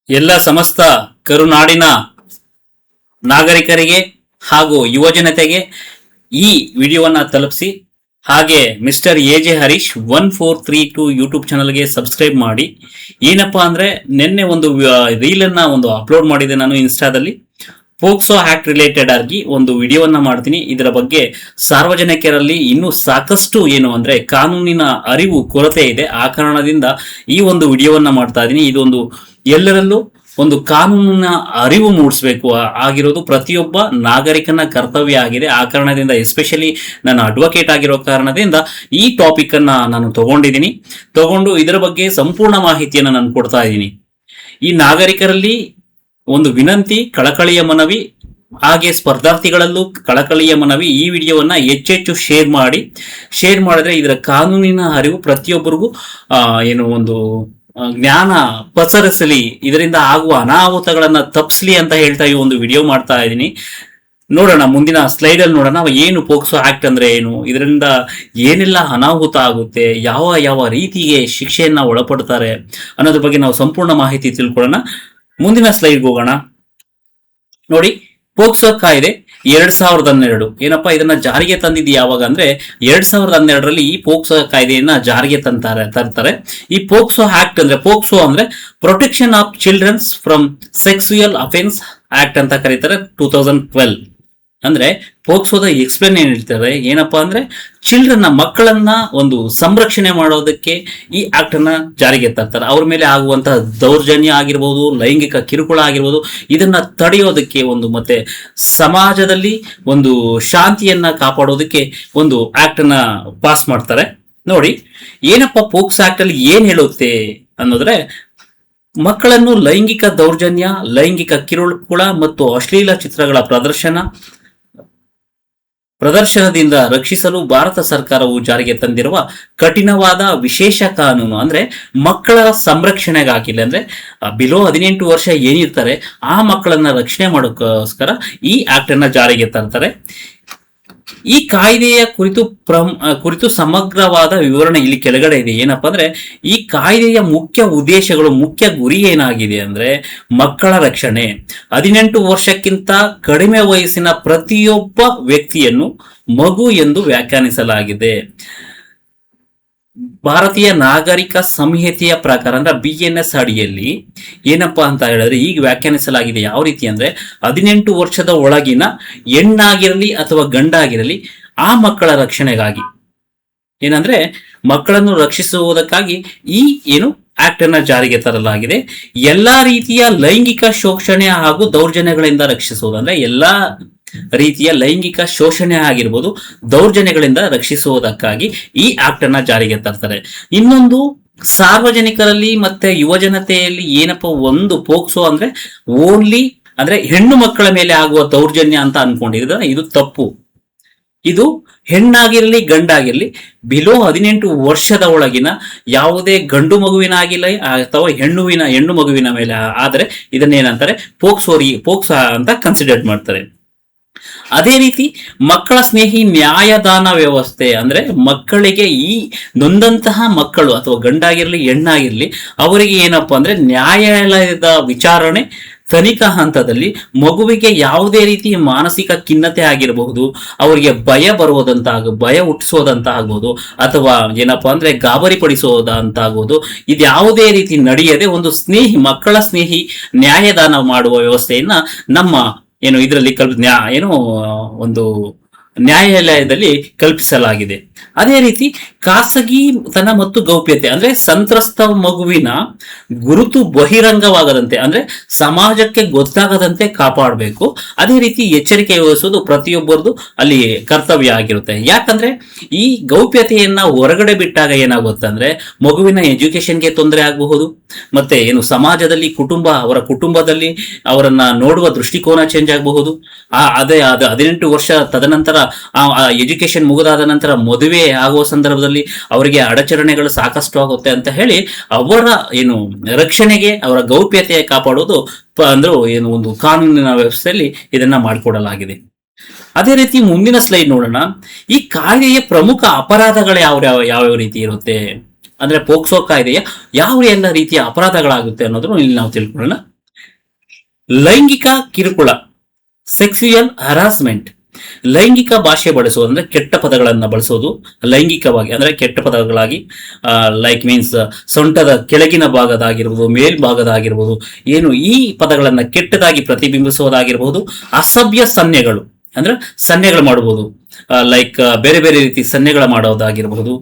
ಎಲ್ಲ ಸಮಸ್ತ ಕರುನಾಡಿನ ನಾಗರಿಕರಿಗೆ ಹಾಗೂ ಯುವಜನತೆಗೆ ಈ ವಿಡಿಯೋವನ್ನ ತಲುಪಿಸಿ. ಹಾಗೆ ಮಿಸ್ಟರ್ ಎಜೆ ಹರೀಶ್ 1432 ಯೂಟ್ಯೂಬ್ ಚಾನಲ್ಗೆ ಸಬ್ಸ್ಕ್ರೈಬ್ ಮಾಡಿ. ಏನಪ್ಪಾ ಅಂದ್ರೆ ನಿನ್ನೆ ಒಂದು ರೀಲನ್ನು ಅಪ್ಲೋಡ್ ಮಾಡಿದೆ ನಾನು ಇನ್ಸ್ಟಾದಲ್ಲಿ. ಪೋಕ್ಸೋ ಆಕ್ಟ್ ರಿಲೇಟೆಡ್ ಆಗಿ ಒಂದು ವಿಡಿಯೋವನ್ನ ಮಾಡ್ತೀನಿ. ಇದರ ಬಗ್ಗೆ ಸಾರ್ವಜನಿಕರಲ್ಲಿ ಇನ್ನೂ ಸಾಕಷ್ಟು ಕಾನೂನಿನ ಅರಿವು ಕೊರತೆ ಇದೆ. ಆ ಕಾರಣದಿಂದ ಈ ಒಂದು ವಿಡಿಯೋವನ್ನ ಮಾಡ್ತಾ ಇದ್ದೀನಿ. ಇದೊಂದು ಎಲ್ಲರಲ್ಲೂ ಒಂದು ಕಾನೂನಿನ ಅರಿವು ಮೂಡಿಸಬೇಕು ಆಗಿರೋದು ಪ್ರತಿಯೊಬ್ಬ ನಾಗರಿಕನ ಕರ್ತವ್ಯ ಆಗಿದೆ. ಆ ಕಾರಣದಿಂದ ಎಸ್ಪೆಷಲಿ ನಾನು ಅಡ್ವೊಕೇಟ್ ಆಗಿರೋ ಕಾರಣದಿಂದ ಈ ಟಾಪಿಕ್ ಅನ್ನ ನಾನು ತಗೊಂಡು ಇದರ ಬಗ್ಗೆ ಸಂಪೂರ್ಣ ಮಾಹಿತಿಯನ್ನು ನಾನು ಕೊಡ್ತಾ ಇದ್ದೀನಿ. ಈ ನಾಗರಿಕರಲ್ಲಿ ಒಂದು ವಿನಂತಿ, ಕಳಕಳಿಯ ಮನವಿ, ಹಾಗೆ ಸ್ಪರ್ಧಾರ್ಥಿಗಳಲ್ಲೂ ಕಳಕಳಿಯ ಮನವಿ, ಈ ವಿಡಿಯೋವನ್ನ ಹೆಚ್ಚೆಚ್ಚು ಶೇರ್ ಮಾಡಿದ್ರೆ ಇದರ ಕಾನೂನಿನ ಅರಿವು ಪ್ರತಿಯೊಬ್ಬರಿಗೂ ಜ್ಞಾನ ಪಸರಿಸಲಿ, ಇದರಿಂದ ಆಗುವ ಅನಾಹುತಗಳನ್ನ ತಪ್ಪಿಸ್ಲಿ ಅಂತ ಹೇಳ್ತಾ ಈ ಒಂದು ವಿಡಿಯೋ ಮಾಡ್ತಾ ಇದ್ದೀನಿ. ನೋಡೋಣ, ಮುಂದಿನ ಸ್ಲೈಡ್ ಅಲ್ಲಿ ನೋಡೋಣ ಏನು ಪೋಕ್ಸೋ ಆಕ್ಟ್ ಅಂದ್ರೆ ಏನು, ಇದರಿಂದ ಏನೆಲ್ಲ ಅನಾಹುತ ಆಗುತ್ತೆ, ಯಾವ ಯಾವ ರೀತಿಗೆ ಶಿಕ್ಷೆಯನ್ನ ಒಳಪಡ್ತಾರೆ ಅನ್ನೋದ್ರ ಬಗ್ಗೆ ನಾವು ಸಂಪೂರ್ಣ ಮಾಹಿತಿ ತಿಳ್ಕೊಳ್ಳೋಣ. ಮುಂದಿನ ಸ್ಲೈಡ್ ಹೋಗೋಣ. ನೋಡಿ, ಪೋಕ್ಸೋ ಕಾಯ್ದೆ 2012 ಏನಪ್ಪಾ ಇದನ್ನ ಜಾರಿಗೆ ತಂದಿದ್ದು ಯಾವಾಗ ಅಂದ್ರೆ 2012ರಲ್ಲಿ ಈ ಪೋಕ್ಸೋ ಕಾಯ್ದೆಯನ್ನ ಜಾರಿಗೆ ತರ್ತಾರೆ. ಈ ಪೋಕ್ಸೋ ಆಕ್ಟ್ ಅಂದ್ರೆ ಪೋಕ್ಸೋ ಅಂದ್ರೆ protection of childrens from sexual offence act ಅಂತ ಕರೀತಾರೆ. 2012 ಅಂದ್ರೆ ಪೋಕ್ಸೋದ ಎಕ್ಸ್ಪ್ಲೇನ್ ಏನ್ ಹೇಳ್ತಾರೆ ಏನಪ್ಪಾ ಅಂದ್ರೆ ಚಿಲ್ಡ್ರನ್ನ, ಮಕ್ಕಳನ್ನ ಒಂದು ಸಂರಕ್ಷಣೆ ಮಾಡೋದಕ್ಕೆ ಈ ಆಕ್ಟ್ ಅನ್ನ ಜಾರಿಗೆ ತರ್ತಾರೆ. ಅವ್ರ ಮೇಲೆ ಆಗುವಂತಹ ದೌರ್ಜನ್ಯ ಆಗಿರ್ಬೋದು, ಲೈಂಗಿಕ ಕಿರುಕುಳ ಆಗಿರ್ಬೋದು, ಇದನ್ನ ತಡೆಯೋದಕ್ಕೆ ಮತ್ತೆ ಸಮಾಜದಲ್ಲಿ ಒಂದು ಶಾಂತಿಯನ್ನ ಕಾಪಾಡೋದಕ್ಕೆ ಒಂದು ಆಕ್ಟ್ ಅನ್ನ ಪಾಸ್ ಮಾಡ್ತಾರೆ. ನೋಡಿ, ಏನಪ್ಪಾ ಪೋಕ್ಸೋ ಆಕ್ಟ್ ಅಲ್ಲಿ ಏನ್ ಹೇಳುತ್ತೆ ಅನ್ನೋದ್ರೆ, ಮಕ್ಕಳನ್ನು ಲೈಂಗಿಕ ದೌರ್ಜನ್ಯ, ಲೈಂಗಿಕ ಕಿರುಕುಳ ಮತ್ತು ಅಶ್ಲೀಲ ಚಿತ್ರಗಳ ಪ್ರದರ್ಶನದಿಂದ ರಕ್ಷಿಸಲು ಭಾರತ ಸರ್ಕಾರವು ಜಾರಿಗೆ ತಂದಿರುವ ಕಠಿಣವಾದ ವಿಶೇಷ ಕಾನೂನು. ಅಂದ್ರೆ ಮಕ್ಕಳ ಸಂರಕ್ಷಣೆಗಾಗಿ, ಅಂದ್ರೆ ಬಿಲೋ 18 ವರ್ಷ ಏನಿರ್ತಾರೆ ಆ ಮಕ್ಕಳನ್ನ ರಕ್ಷಣೆ ಮಾಡೋಕ್ಕೋಸ್ಕರ ಈ ಆಕ್ಟ್ ಅನ್ನ ಜಾರಿಗೆ ತರ್ತಾರೆ. ಈ ಕಾಯ್ದೆಯ ಕುರಿತು ಸಮಗ್ರವಾದ ವಿವರಣೆ ಇಲ್ಲಿ ಕೆಳಗಡೆ ಇದೆ. ಏನಪ್ಪಾ ಅಂದ್ರೆ ಈ ಕಾಯ್ದೆಯ ಮುಖ್ಯ ಉದ್ದೇಶಗಳು, ಮುಖ್ಯ ಗುರಿ ಏನಾಗಿದೆ ಅಂದ್ರೆ ಮಕ್ಕಳ ರಕ್ಷಣೆ. 18 ವರ್ಷಕ್ಕಿಂತ ಕಡಿಮೆ ವಯಸ್ಸಿನ ಪ್ರತಿಯೊಬ್ಬ ವ್ಯಕ್ತಿಯನ್ನು ಮಗು ಎಂದು ವ್ಯಾಖ್ಯಾನಿಸಲಾಗಿದೆ. ಭಾರತೀಯ ನಾಗರಿಕ ಸಂಹಿತೆಯ ಪ್ರಕಾರ ಅಂದ್ರೆ BNS ಅಡಿಯಲ್ಲಿ ಏನಪ್ಪಾ ಅಂತ ಹೇಳಿದ್ರೆ ಈಗ ವ್ಯಾಖ್ಯಾನಿಸಲಾಗಿದೆ. ಯಾವ ರೀತಿ ಅಂದ್ರೆ 18 ವರ್ಷದ ಒಳಗಿನ ಹೆಣ್ಣಾಗಿರಲಿ ಅಥವಾ ಗಂಡಾಗಿರಲಿ ಆ ಮಕ್ಕಳ ರಕ್ಷಣೆಗಾಗಿ, ಏನಂದ್ರೆ ಮಕ್ಕಳನ್ನು ರಕ್ಷಿಸುವುದಕ್ಕಾಗಿ ಈ ಆಕ್ಟ್ ಅನ್ನ ಜಾರಿಗೆ ತರಲಾಗಿದೆ. ಎಲ್ಲಾ ರೀತಿಯ ಲೈಂಗಿಕ ಶೋಷಣೆ ಹಾಗೂ ದೌರ್ಜನ್ಯಗಳಿಂದ ರಕ್ಷಿಸುವುದು, ಅಂದ್ರೆ ಎಲ್ಲಾ ರೀತಿಯ ಲೈಂಗಿಕ ಶೋಷಣೆ ಆಗಿರ್ಬೋದು, ದೌರ್ಜನ್ಯಗಳಿಂದ ರಕ್ಷಿಸುವುದಕ್ಕಾಗಿ ಈ ಆಕ್ಟ್ ಅನ್ನ ಜಾರಿಗೆ ತರ್ತಾರೆ. ಇನ್ನೊಂದು, ಸಾರ್ವಜನಿಕರಲ್ಲಿ ಮತ್ತೆ ಯುವಜನತೆಯಲ್ಲಿ ಏನಪ್ಪಾ ಒಂದು ಪೋಕ್ಸೋ ಅಂದ್ರೆ ಓನ್ಲಿ ಅಂದ್ರೆ ಹೆಣ್ಣು ಮಕ್ಕಳ ಮೇಲೆ ಆಗುವ ದೌರ್ಜನ್ಯ ಅಂತ ಅನ್ಕೊಂಡಿದ್ರೆ ಇದು ತಪ್ಪು. ಇದು ಹೆಣ್ಣಾಗಿರ್ಲಿ ಗಂಡಾಗಿರ್ಲಿ ಬಿಲೋ 18 ವರ್ಷದ ಒಳಗಿನ ಯಾವುದೇ ಗಂಡು ಮಗುವಿನ ಆಗಿಲ್ಲ ಅಥವಾ ಹೆಣ್ಣು ಮಗುವಿನ ಮೇಲೆ ಆದ್ರೆ ಇದನ್ನೇನಂತಾರೆ ಪೋಕ್ಸೋ ಅಂತ ಕನ್ಸಿಡರ್ ಮಾಡ್ತಾರೆ. ಅದೇ ರೀತಿ ಮಕ್ಕಳ ಸ್ನೇಹಿ ನ್ಯಾಯದಾನ ವ್ಯವಸ್ಥೆ, ಅಂದ್ರೆ ಮಕ್ಕಳಿಗೆ ಈ ನೊಂದಂತಹ ಮಕ್ಕಳು ಅಥವಾ ಗಂಡಾಗಿರ್ಲಿ ಹೆಣ್ಣಾಗಿರ್ಲಿ ಅವರಿಗೆ ಏನಪ್ಪಾ ಅಂದ್ರೆ ನ್ಯಾಯಾಲಯದ ವಿಚಾರಣೆ ತನಿಖಾ ಹಂತದಲ್ಲಿ ಮಗುವಿಗೆ ಯಾವುದೇ ರೀತಿ ಮಾನಸಿಕ ಖಿನ್ನತೆ ಆಗಿರಬಹುದು, ಅವರಿಗೆ ಭಯ ಹುಟ್ಟಿಸೋದಂತ ಆಗ್ಬೋದು, ಅಥವಾ ಏನಪ್ಪಾ ಅಂದ್ರೆ ಗಾಬರಿ ಪಡಿಸೋದಂತಾಗ್ಬೋದು, ಇದು ಯಾವುದೇ ರೀತಿ ನಡೆಯದೆ ಒಂದು ಮಕ್ಕಳ ಸ್ನೇಹಿ ನ್ಯಾಯದಾನ ಮಾಡುವ ವ್ಯವಸ್ಥೆಯನ್ನ ನಮ್ಮ ಇದರಲ್ಲಿ ಒಂದು ನ್ಯಾಯಾಲಯದಲ್ಲಿ ಕಲ್ಪಿಸಲಾಗಿದೆ. ಅದೇ ರೀತಿ ಖಾಸಗಿತನ ಮತ್ತು ಗೌಪ್ಯತೆ, ಅಂದ್ರೆ ಸಂತ್ರಸ್ತ ಮಗುವಿನ ಗುರುತು ಬಹಿರಂಗವಾಗದಂತೆ, ಅಂದ್ರೆ ಸಮಾಜಕ್ಕೆ ಗೊತ್ತಾಗದಂತೆ ಕಾಪಾಡಬೇಕು. ಅದೇ ರೀತಿ ಎಚ್ಚರಿಕೆ ವಹಿಸೋದು ಪ್ರತಿಯೊಬ್ಬರದು ಅಲ್ಲಿ ಕರ್ತವ್ಯ ಆಗಿರುತ್ತೆ. ಯಾಕಂದ್ರೆ ಈ ಗೌಪ್ಯತೆಯನ್ನ ಹೊರಗಡೆ ಬಿಟ್ಟಾಗ ಏನಾಗುತ್ತೆ ಅಂದ್ರೆ ಮಗುವಿನ ಎಜುಕೇಶನ್ಗೆ ತೊಂದರೆ ಆಗಬಹುದು, ಮತ್ತೆ ಸಮಾಜದಲ್ಲಿ ಅವರ ಕುಟುಂಬದಲ್ಲಿ ಅವರನ್ನ ನೋಡುವ ದೃಷ್ಟಿಕೋನ ಚೇಂಜ್ ಆಗಬಹುದು. ಅದೇ 18 ವರ್ಷ ತದನಂತರ ಎಜುಕೇಶನ್ ಮುಗಿದಾದ ನಂತರ ಮದುವೆ ಆಗುವ ಸಂದರ್ಭದಲ್ಲಿ ಅವರಿಗೆ ಅಡಚಣೆಗಳು ಸಾಕಷ್ಟು ಆಗುತ್ತೆ ಅಂತ ಹೇಳಿ ಅವರ ರಕ್ಷಣೆಗೆ, ಅವರ ಗೌಪ್ಯತೆ ಕಾಪಾಡೋದು ಒಂದು ಕಾನೂನಿನ ವ್ಯವಸ್ಥೆಯಲ್ಲಿ ಇದನ್ನ ಮಾಡಿಕೊಡಲಾಗಿದೆ. ಅದೇ ರೀತಿ ಮುಂದಿನ ಸ್ಲೈಡ್ ನೋಡೋಣ. ಈ ಕಾಯ್ದೆಯ ಪ್ರಮುಖ ಅಪರಾಧಗಳು ಯಾವ ರೀತಿ ಇರುತ್ತೆ ಅಂದ್ರೆ ಪೋಕ್ಸೋ ಕಾಯ್ದೆಯ ಯಾವ ಎಲ್ಲ ರೀತಿಯ ಅಪರಾಧಗಳಾಗುತ್ತೆ ಅನ್ನೋದನ್ನು ಇಲ್ಲಿ ನಾವು ತಿಳ್ಕೊಳ್ಳೋಣ. ಲೈಂಗಿಕ ಕಿರುಕುಳ, ಸೆಕ್ಸುಯಲ್ ಹರಾಸ್ಮೆಂಟ್, ಲೈಂಗಿಕ ಭಾಷೆ ಬಳಸೋದು ಅಂದ್ರೆ ಕೆಟ್ಟ ಪದಗಳನ್ನ ಬಳಸೋದು, ಲೈಂಗಿಕವಾಗಿ ಅಂದ್ರೆ ಕೆಟ್ಟ ಪದಗಳಾಗಿ, ಲೈಕ್ ಮೀನ್ಸ್ ಸೊಂಟದ ಕೆಳಗಿನ ಭಾಗದಾಗಿರ್ಬೋದು, ಮೇಲ್ಭಾಗದಾಗಿರ್ಬೋದು, ಏನು ಈ ಪದಗಳನ್ನ ಕೆಟ್ಟದಾಗಿ ಪ್ರತಿಬಿಂಬಿಸೋದಾಗಿರ್ಬೋದು. ಅಸಭ್ಯ ಸನ್ನೆಗಳು ಅಂದ್ರೆ ಸನ್ನೆಗಳು ಮಾಡಬಹುದು, ಲೈಕ್ ಬೇರೆ ಬೇರೆ ರೀತಿ ಸನ್ನೆಗಳ ಮಾಡೋದಾಗಿರಬಹುದು.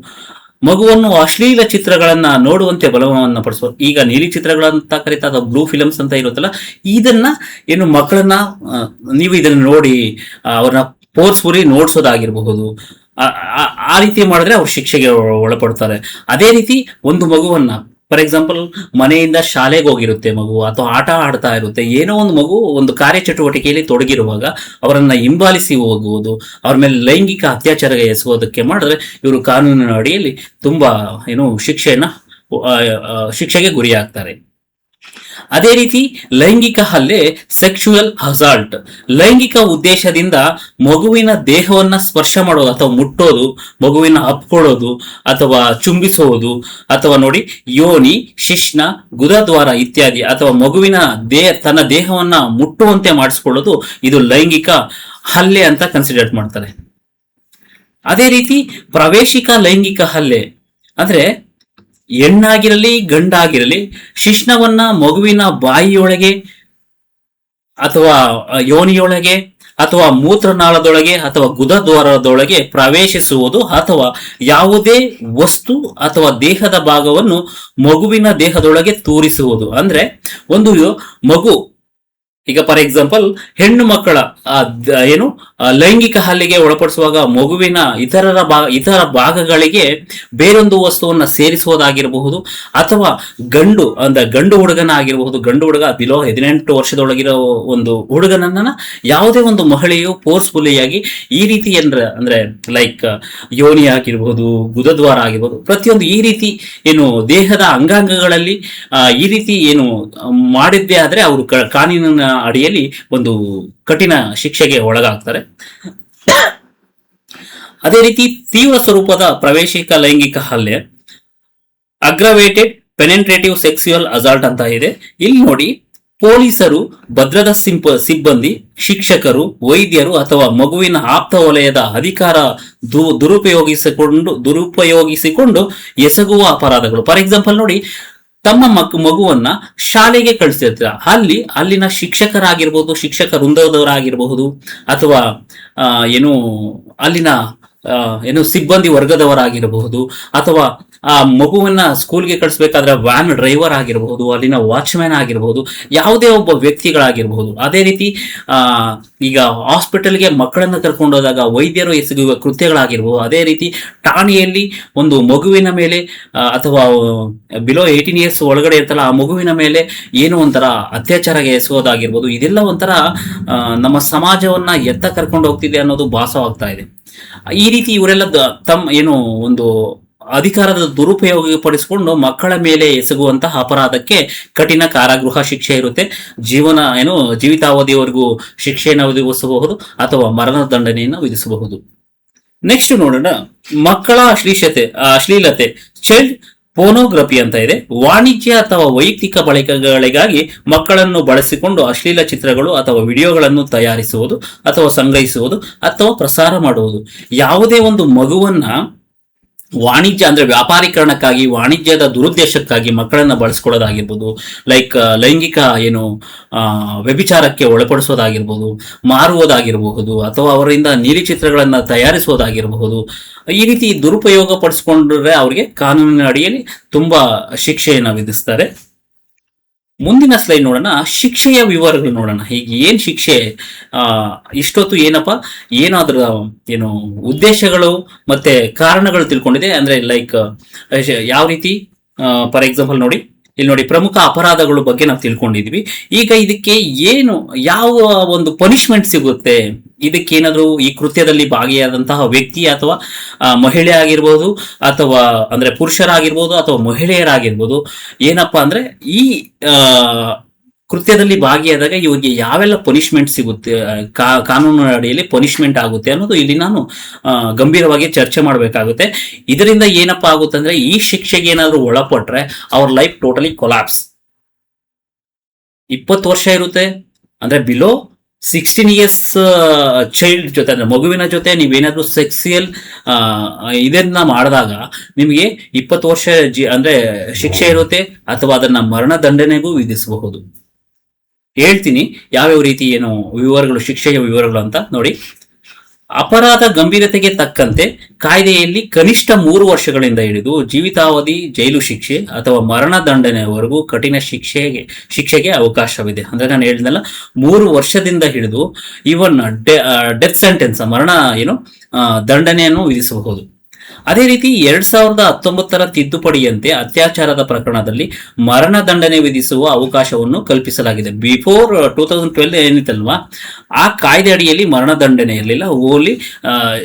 ಮಗುವನ್ನು ಅಶ್ಲೀಲ ಚಿತ್ರಗಳನ್ನ ನೋಡುವಂತೆ ಬಲವನ್ನ ಪಡಿಸೋದು. ಈಗ ನೀಲಿ ಚಿತ್ರಗಳಂತ ಕರೀತಾ ಅಥವಾ ಬ್ಲೂ ಫಿಲಮ್ಸ್ ಅಂತ ಇರುತ್ತಲ್ಲ, ಇದನ್ನ ಏನು ಮಕ್ಕಳನ್ನ ನೀವು ಇದನ್ನ ನೋಡಿ ಅವ್ರನ್ನ ಫೋರ್ಸ್ಫುಲಿ ನೋಡ್ಸೋದಾಗಿರಬಹುದು. ಆ ರೀತಿ ಮಾಡಿದ್ರೆ ಅವ್ರು ಶಿಕ್ಷೆಗೆ ಒಳಪಡ್ತಾರೆ. ಅದೇ ರೀತಿ ಒಂದು ಮಗುವನ್ನ, ಫಾರ್ ಎಕ್ಸಾಂಪಲ್ ಮನೆಯಿಂದ ಶಾಲೆಗೆ ಹೋಗಿರುತ್ತೆ ಮಗು, ಅಥವಾ ಆಟ ಆಡ್ತಾ ಇರುತ್ತೆ, ಏನೋ ಒಂದು ಮಗು ಒಂದು ಕಾರ್ಯಚಟುವಟಿಕೆಯಲ್ಲಿ ತೊಡಗಿರುವಾಗ ಅವರನ್ನ ಹಿಂಬಾಲಿಸಿ ಹೋಗುವುದು, ಅವ್ರ ಮೇಲೆ ಲೈಂಗಿಕ ಅತ್ಯಾಚಾರ ಎಸಗೋದಕ್ಕೆ ಮಾಡಿದ್ರೆ ಇವರು ಕಾನೂನಿನ ಅಡಿಯಲ್ಲಿ ತುಂಬಾ ಶಿಕ್ಷೆಗೆ ಗುರಿಯಾಗ್ತಾರೆ. ಅದೇ ರೀತಿ ಲೈಂಗಿಕ ಹಲ್ಲೆ, ಸೆಕ್ಸುಯಲ್ ಅಸಾಲ್ಟ್, ಲೈಂಗಿಕ ಉದ್ದೇಶದಿಂದ ಮಗುವಿನ ದೇಹವನ್ನ ಸ್ಪರ್ಶ ಮಾಡೋದು ಅಥವಾ ಮುಟ್ಟೋದು, ಮಗುವಿನ ಅಪ್ಕೊಳ್ಳೋದು ಅಥವಾ ಚುಂಬಿಸುವುದು, ಅಥವಾ ನೋಡಿ ಯೋನಿ, ಶಿಶ್ನ, ಗುದದ್ವಾರ ಇತ್ಯಾದಿ, ಅಥವಾ ಮಗುವಿನ ತನ್ನ ದೇಹವನ್ನ ಮುಟ್ಟುವಂತೆ ಮಾಡಿಸ್ಕೊಳ್ಳೋದು, ಇದು ಲೈಂಗಿಕ ಹಲ್ಲೆ ಅಂತ ಕನ್ಸಿಡರ್ ಮಾಡ್ತಾರೆ. ಅದೇ ರೀತಿ ಪ್ರವೇಶಿಕ ಲೈಂಗಿಕ ಹಲ್ಲೆ ಅಂದ್ರೆ ಹೆಣ್ಣಾಗಿರಲಿ ಗಂಡಾಗಿರಲಿ ಶಿಶ್ನವನ್ನ ಮಗುವಿನ ಬಾಯಿಯೊಳಗೆ ಅಥವಾ ಯೋನಿಯೊಳಗೆ ಅಥವಾ ಮೂತ್ರನಾಳದೊಳಗೆ ಅಥವಾ ಗುದದ್ವಾರದೊಳಗೆ ಪ್ರವೇಶಿಸುವುದು, ಅಥವಾ ಯಾವುದೇ ವಸ್ತು ಅಥವಾ ದೇಹದ ಭಾಗವನ್ನು ಮಗುವಿನ ದೇಹದೊಳಗೆ ತೂರಿಸುವುದು. ಅಂದ್ರೆ ಒಂದು ಮಗು, ಈಗ ಫಾರ್ ಎಕ್ಸಾಂಪಲ್ ಹೆಣ್ಣು ಮಕ್ಕಳ ಲೈಂಗಿಕ ಹಲ್ಲೆಗೆ ಒಳಪಡಿಸುವಾಗ ಮಗುವಿನ ಇತರ ಭಾಗಗಳಿಗೆ ಬೇರೊಂದು ವಸ್ತುವನ್ನ ಸೇರಿಸುವುದಾಗಿರಬಹುದು, ಅಥವಾ ಗಂಡು ಹುಡುಗನ ಆಗಿರಬಹುದು, ಗಂಡು ಹುಡುಗ ಬಿಲೋ 18 ವರ್ಷದೊಳಗಿರೋ ಒಂದು ಹುಡುಗನನ್ನ ಯಾವುದೇ ಒಂದು ಮಹಿಳೆಯು ಫೋರ್ಸ್ಫುಲಿಯಾಗಿ ಈ ರೀತಿ ಅಂದ್ರೆ ಲೈಕ್ ಯೋನಿ ಆಗಿರ್ಬೋದು, ಗುದದ್ವಾರ ಆಗಿರ್ಬೋದು, ಪ್ರತಿಯೊಂದು ಈ ರೀತಿ ದೇಹದ ಅಂಗಾಂಗಗಳಲ್ಲಿ ಈ ರೀತಿ ಮಾಡಿದ್ದೇ ಆದ್ರೆ ಅವರು ಕಾನೂನಿನ ಅಡಿಯಲ್ಲಿ ಒಂದು ಕಠಿಣ ಶಿಕ್ಷೆಗೆ ಒಳಗಾಗ್ತಾರೆ. ಅದೇ ರೀತಿ ತೀವ್ರ ಸ್ವರೂಪದ ಪ್ರವೇಶಿಕ ಲೈಂಗಿಕ ಹಲ್ಲೆ, ಅಗ್ರವೇಟೆಡ್ ಪೆನೆಂಟ್ರೇಟಿವ್ ಸೆಕ್ಸುಯಲ್ ಅಸಾಲ್ಟ್ ಅಂತ ಇದೆ. ಇಲ್ಲಿ ನೋಡಿ, ಪೊಲೀಸರು, ಭದ್ರತಾ ಸಿಬ್ಬಂದಿ, ಶಿಕ್ಷಕರು, ವೈದ್ಯರು ಅಥವಾ ಮಗುವಿನ ಆಪ್ತ ವಲಯದ ಅಧಿಕಾರ ದುರುಪಯೋಗಿಸಿಕೊಂಡು ಎಸಗುವ ಅಪರಾಧಗಳು. ಫಾರ್ ಎಕ್ಸಾಂಪಲ್ ನೋಡಿ, ತಮ್ಮ ಮಗುವನ್ನ ಶಾಲೆಗೆ ಕಳಿಸಿರ್ತೀರ, ಅಲ್ಲಿನ ಶಿಕ್ಷಕರಾಗಿರ್ಬೋದು, ಶಿಕ್ಷಕ ವೃಂದದವರಾಗಿರಬಹುದು, ಅಥವಾ ಅಲ್ಲಿನ ಸಿಬ್ಬಂದಿ ವರ್ಗದವರಾಗಿರಬಹುದು, ಅಥವಾ ಆ ಮಗುವನ್ನ ಸ್ಕೂಲ್ಗೆ ಕಳಿಸ್ಬೇಕಾದ್ರೆ ವ್ಯಾನ್ ಡ್ರೈವರ್ ಆಗಿರಬಹುದು, ಅಲ್ಲಿನ ವಾಚ್ಮ್ಯಾನ್ ಆಗಿರಬಹುದು, ಯಾವುದೇ ಒಬ್ಬ ವ್ಯಕ್ತಿಗಳಾಗಿರಬಹುದು. ಅದೇ ರೀತಿ ಈಗ ಹಾಸ್ಪಿಟಲ್ಗೆ ಮಕ್ಕಳನ್ನ ಕರ್ಕೊಂಡು ಹೋದಾಗ ವೈದ್ಯರು ಎಸಗುವ ಕೃತ್ಯಗಳಾಗಿರ್ಬೋದು. ಅದೇ ರೀತಿ ಠಾಣೆಯಲ್ಲಿ ಒಂದು ಮಗುವಿನ ಮೇಲೆ ಅಥವಾ ಬಿಲೋ 18 ಇಯರ್ಸ್ ಒಳಗಡೆ ಇರ್ತಲ್ಲ, ಆ ಮಗುವಿನ ಮೇಲೆ ಏನೋ ಒಂಥರ ಅತ್ಯಾಚಾರ ಎಸಗೋದಾಗಿರ್ಬೋದು. ಇದೆಲ್ಲ ಒಂಥರ ನಮ್ಮ ಸಮಾಜವನ್ನ ಎತ್ತ ಕರ್ಕೊಂಡು ಹೋಗ್ತಿದೆ ಅನ್ನೋದು ಭಾಸವಾಗ್ತಾ ಇದೆ. ಈ ರೀತಿ ಇವರೆಲ್ಲ ಒಂದು ಅಧಿಕಾರದ ದುರುಪಯೋಗಪಡಿಸಿಕೊಂಡು ಮಕ್ಕಳ ಮೇಲೆ ಎಸಗುವಂತಹ ಅಪರಾಧಕ್ಕೆ ಕಠಿಣ ಕಾರಾಗೃಹ ಶಿಕ್ಷೆ ಇರುತ್ತೆ. ಜೀವಿತಾವಧಿಯವರೆಗೂ ಶಿಕ್ಷೆಯನ್ನು ವಿಧಿಸಬಹುದು ಅಥವಾ ಮರಣದಂಡನೆಯನ್ನು ವಿಧಿಸಬಹುದು. ನೆಕ್ಸ್ಟ್ ನೋಡೋಣ, ಮಕ್ಕಳ ಅಶ್ಲೀಲತೆ, ಚೈಲ್ಡ್ ಪೋರ್ನೋಗ್ರಫಿ ಅಂತ ಇದೆ. ವಾಣಿಜ್ಯ ಅಥವಾ ವೈಯಕ್ತಿಕ ಬಳಕೆಗಳಿಗಾಗಿ ಮಕ್ಕಳನ್ನು ಬಳಸಿಕೊಂಡು ಅಶ್ಲೀಲ ಚಿತ್ರಗಳು ಅಥವಾ ವಿಡಿಯೋಗಳನ್ನು ತಯಾರಿಸುವುದು ಅಥವಾ ಸಂಗ್ರಹಿಸುವುದು ಅಥವಾ ಪ್ರಸಾರ ಮಾಡುವುದು. ಯಾವುದೇ ಒಂದು ಮಗುವನ್ನ ವಾಣಿಜ್ಯ ಅಂದ್ರೆ ವ್ಯಾಪಾರೀಕರಣಕ್ಕಾಗಿ, ವಾಣಿಜ್ಯದ ದುರುದ್ದೇಶಕ್ಕಾಗಿ ಮಕ್ಕಳನ್ನ ಬಳಸ್ಕೊಳ್ಳೋದಾಗಿರ್ಬೋದು, ಲೈಕ್ ಲೈಂಗಿಕ ವ್ಯಭಿಚಾರಕ್ಕೆ ಒಳಪಡಿಸೋದಾಗಿರ್ಬೋದು, ಮಾರುವುದಾಗಿರಬಹುದು, ಅಥವಾ ಅವರಿಂದ ನೀಲಿ ಚಿತ್ರಗಳನ್ನ ತಯಾರಿಸುವುದಾಗಿರಬಹುದು. ಈ ರೀತಿ ದುರುಪಯೋಗ ಪಡಿಸ್ಕೊಂಡ್ರೆ ಅವ್ರಿಗೆ ಕಾನೂನಿನ ಅಡಿಯಲ್ಲಿ ತುಂಬಾ ಶಿಕ್ಷೆಯನ್ನು ವಿಧಿಸ್ತಾರೆ. ಮುಂದಿನ ಸ್ಲೈಡ್ ನೋಡೋಣ, ಶಿಕ್ಷೆಯ ವಿವರಗಳು ನೋಡೋಣ. ಈಗ ಏನ್ ಶಿಕ್ಷೆ, ಇಷ್ಟೊತ್ತು ಏನಾದ್ರೂ ಉದ್ದೇಶಗಳು ಮತ್ತೆ ಕಾರಣಗಳು ತಿಳ್ಕೊಂಡಿದೆ ಅಂದ್ರೆ ಲೈಕ್ ಯಾವ ರೀತಿ, ಫಾರ್ ಎಕ್ಸಾಂಪಲ್ ನೋಡಿ, ಇಲ್ಲಿ ನೋಡಿ, ಪ್ರಮುಖ ಅಪರಾಧಗಳ ಬಗ್ಗೆ ನಾವು ತಿಳ್ಕೊಂಡಿದ್ವಿ. ಈಗ ಇದಕ್ಕೆ ಯಾವ ಒಂದು ಪನಿಷ್ಮೆಂಟ್ ಸಿಗುತ್ತೆ, ಇದಕ್ಕೇನಾದ್ರೂ ಈ ಕೃತ್ಯದಲ್ಲಿ ಭಾಗಿಯಾದಂತಹ ವ್ಯಕ್ತಿ ಅಥವಾ ಮಹಿಳೆ ಆಗಿರ್ಬೋದು, ಅಥವಾ ಅಂದ್ರೆ ಪುರುಷರಾಗಿರ್ಬೋದು ಅಥವಾ ಮಹಿಳೆಯರಾಗಿರ್ಬೋದು, ಏನಪ್ಪಾ ಅಂದ್ರೆ ಈ ಕೃತ್ಯದಲ್ಲಿ ಭಾಗಿಯಾದಾಗ ಇವ್ರಿಗೆ ಯಾವೆಲ್ಲ ಪನಿಷ್ಮೆಂಟ್ ಸಿಗುತ್ತೆ, ಕಾನೂನಿನ ಅಡಿಯಲ್ಲಿ ಪನಿಷ್ಮೆಂಟ್ ಆಗುತ್ತೆ ಅನ್ನೋದು ಇಲ್ಲಿ ನಾನು ಗಂಭೀರವಾಗಿ ಚರ್ಚೆ ಮಾಡಬೇಕಾಗುತ್ತೆ. ಇದರಿಂದ ಏನಪ್ಪಾ ಆಗುತ್ತೆ ಅಂದ್ರೆ, ಈ ಶಿಕ್ಷೆಗೆ ಏನಾದ್ರೂ ಒಳಪಟ್ರೆ ಅವ್ರ ಲೈಫ್ ಟೋಟಲಿ ಕೊಲಾಪ್ಸ್. 20 ವರ್ಷ ಇರುತ್ತೆ, ಅಂದ್ರೆ ಬಿಲೋ 16 ಇಯರ್ಸ್ ಚೈಲ್ಡ್ ಜೊತೆ ಅಂದ್ರೆ ಮಗುವಿನ ಜೊತೆ ನೀವೇನಾದ್ರೂ ಸೆಕ್ಸಿಯಲ್ ಇದನ್ನ ಮಾಡಿದಾಗ ನಿಮಗೆ 20 ವರ್ಷ ಅಂದ್ರೆ ಶಿಕ್ಷೆ ಇರುತ್ತೆ, ಅಥವಾ ಅದನ್ನ ಮರಣ ದಂಡನೆಗೂ ವಿಧಿಸಬಹುದು. ಹೇಳ್ತೀನಿ ಯಾವ್ಯಾವ ರೀತಿ ಏನು ವಿವರಗಳು, ಶಿಕ್ಷೆಯ ವಿವರಗಳು ಅಂತ ನೋಡಿ. ಅಪರಾಧ ಗಂಭೀರತೆಗೆ ತಕ್ಕಂತೆ ಕಾಯ್ದೆಯಲ್ಲಿ ಕನಿಷ್ಠ 3 ವರ್ಷಗಳಿಂದ ಹಿಡಿದು ಜೀವಿತಾವಧಿ ಜೈಲು ಶಿಕ್ಷೆ ಅಥವಾ ಮರಣ ದಂಡನೆಯವರೆಗೂ ಕಠಿಣ ಶಿಕ್ಷೆಗೆ ಅವಕಾಶವಿದೆ. ಅಂದ್ರೆ ನಾನು ಹೇಳಿದ್ನಲ್ಲ, 3 ವರ್ಷದಿಂದ ಹಿಡಿದು ಇವನ್ ಡೆತ್ ಸೆಂಟೆನ್ಸ್, ಮರಣ ದಂಡನೆಯನ್ನು ವಿಧಿಸಬಹುದು. ಅದೇ ರೀತಿ 2019ರ ತಿದ್ದುಪಡಿಯಂತೆ ಅತ್ಯಾಚಾರದ ಪ್ರಕರಣದಲ್ಲಿ ಮರಣ ದಂಡನೆ ವಿಧಿಸುವ ಅವಕಾಶವನ್ನು ಕಲ್ಪಿಸಲಾಗಿದೆ. ಬಿಫೋರ್ 2012 ಏನಿತ್ತಲ್ವಾ, ಆ ಕಾಯ್ದೆ ಅಡಿಯಲ್ಲಿ ಮರಣ ದಂಡನೆ ಇರಲಿಲ್ಲ, ಓನ್ಲಿ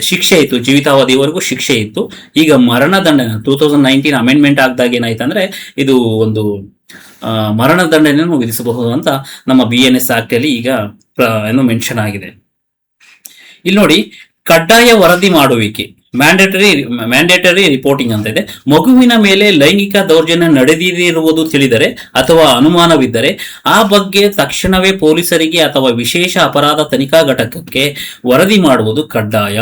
ಶಿಕ್ಷೆ ಇತ್ತು, ಜೀವಿತಾವಧಿವರೆಗೂ ಶಿಕ್ಷೆ ಇತ್ತು. ಈಗ ಮರಣ ದಂಡನೆ 2019 ಅಮೆಂಡ್ಮೆಂಟ್ ಆಗಿದಾಗ ಏನಾಯ್ತಂದ್ರೆ ಇದು ಒಂದು ಮರಣ ದಂಡನೆಯನ್ನು ವಿಧಿಸಬಹುದು ಅಂತ ನಮ್ಮ BNS ಆಕ್ಟ್ ಅಲ್ಲಿ ಈಗ ಮೆನ್ಷನ್ ಆಗಿದೆ. ಇಲ್ಲಿ ನೋಡಿ, ಕಡ್ಡಾಯ ವರದಿ ಮಾಡುವಿಕೆ, ಮ್ಯಾಂಡೇಟರಿ ರಿಪೋರ್ಟಿಂಗ್ ಅಂತ ಇದೆ. ಮಗುವಿನ ಮೇಲೆ ಲೈಂಗಿಕ ದೌರ್ಜನ್ಯ ನಡೆದಿರುವುದು ತಿಳಿದರೆ ಅಥವಾ ಅನುಮಾನವಿದ್ದರೆ ಆ ಬಗ್ಗೆ ತಕ್ಷಣವೇ ಪೊಲೀಸರಿಗೆ ಅಥವಾ ವಿಶೇಷ ಅಪರಾಧ ತನಿಖಾ ಘಟಕಕ್ಕೆ ವರದಿ ಮಾಡುವುದು ಕಡ್ಡಾಯ.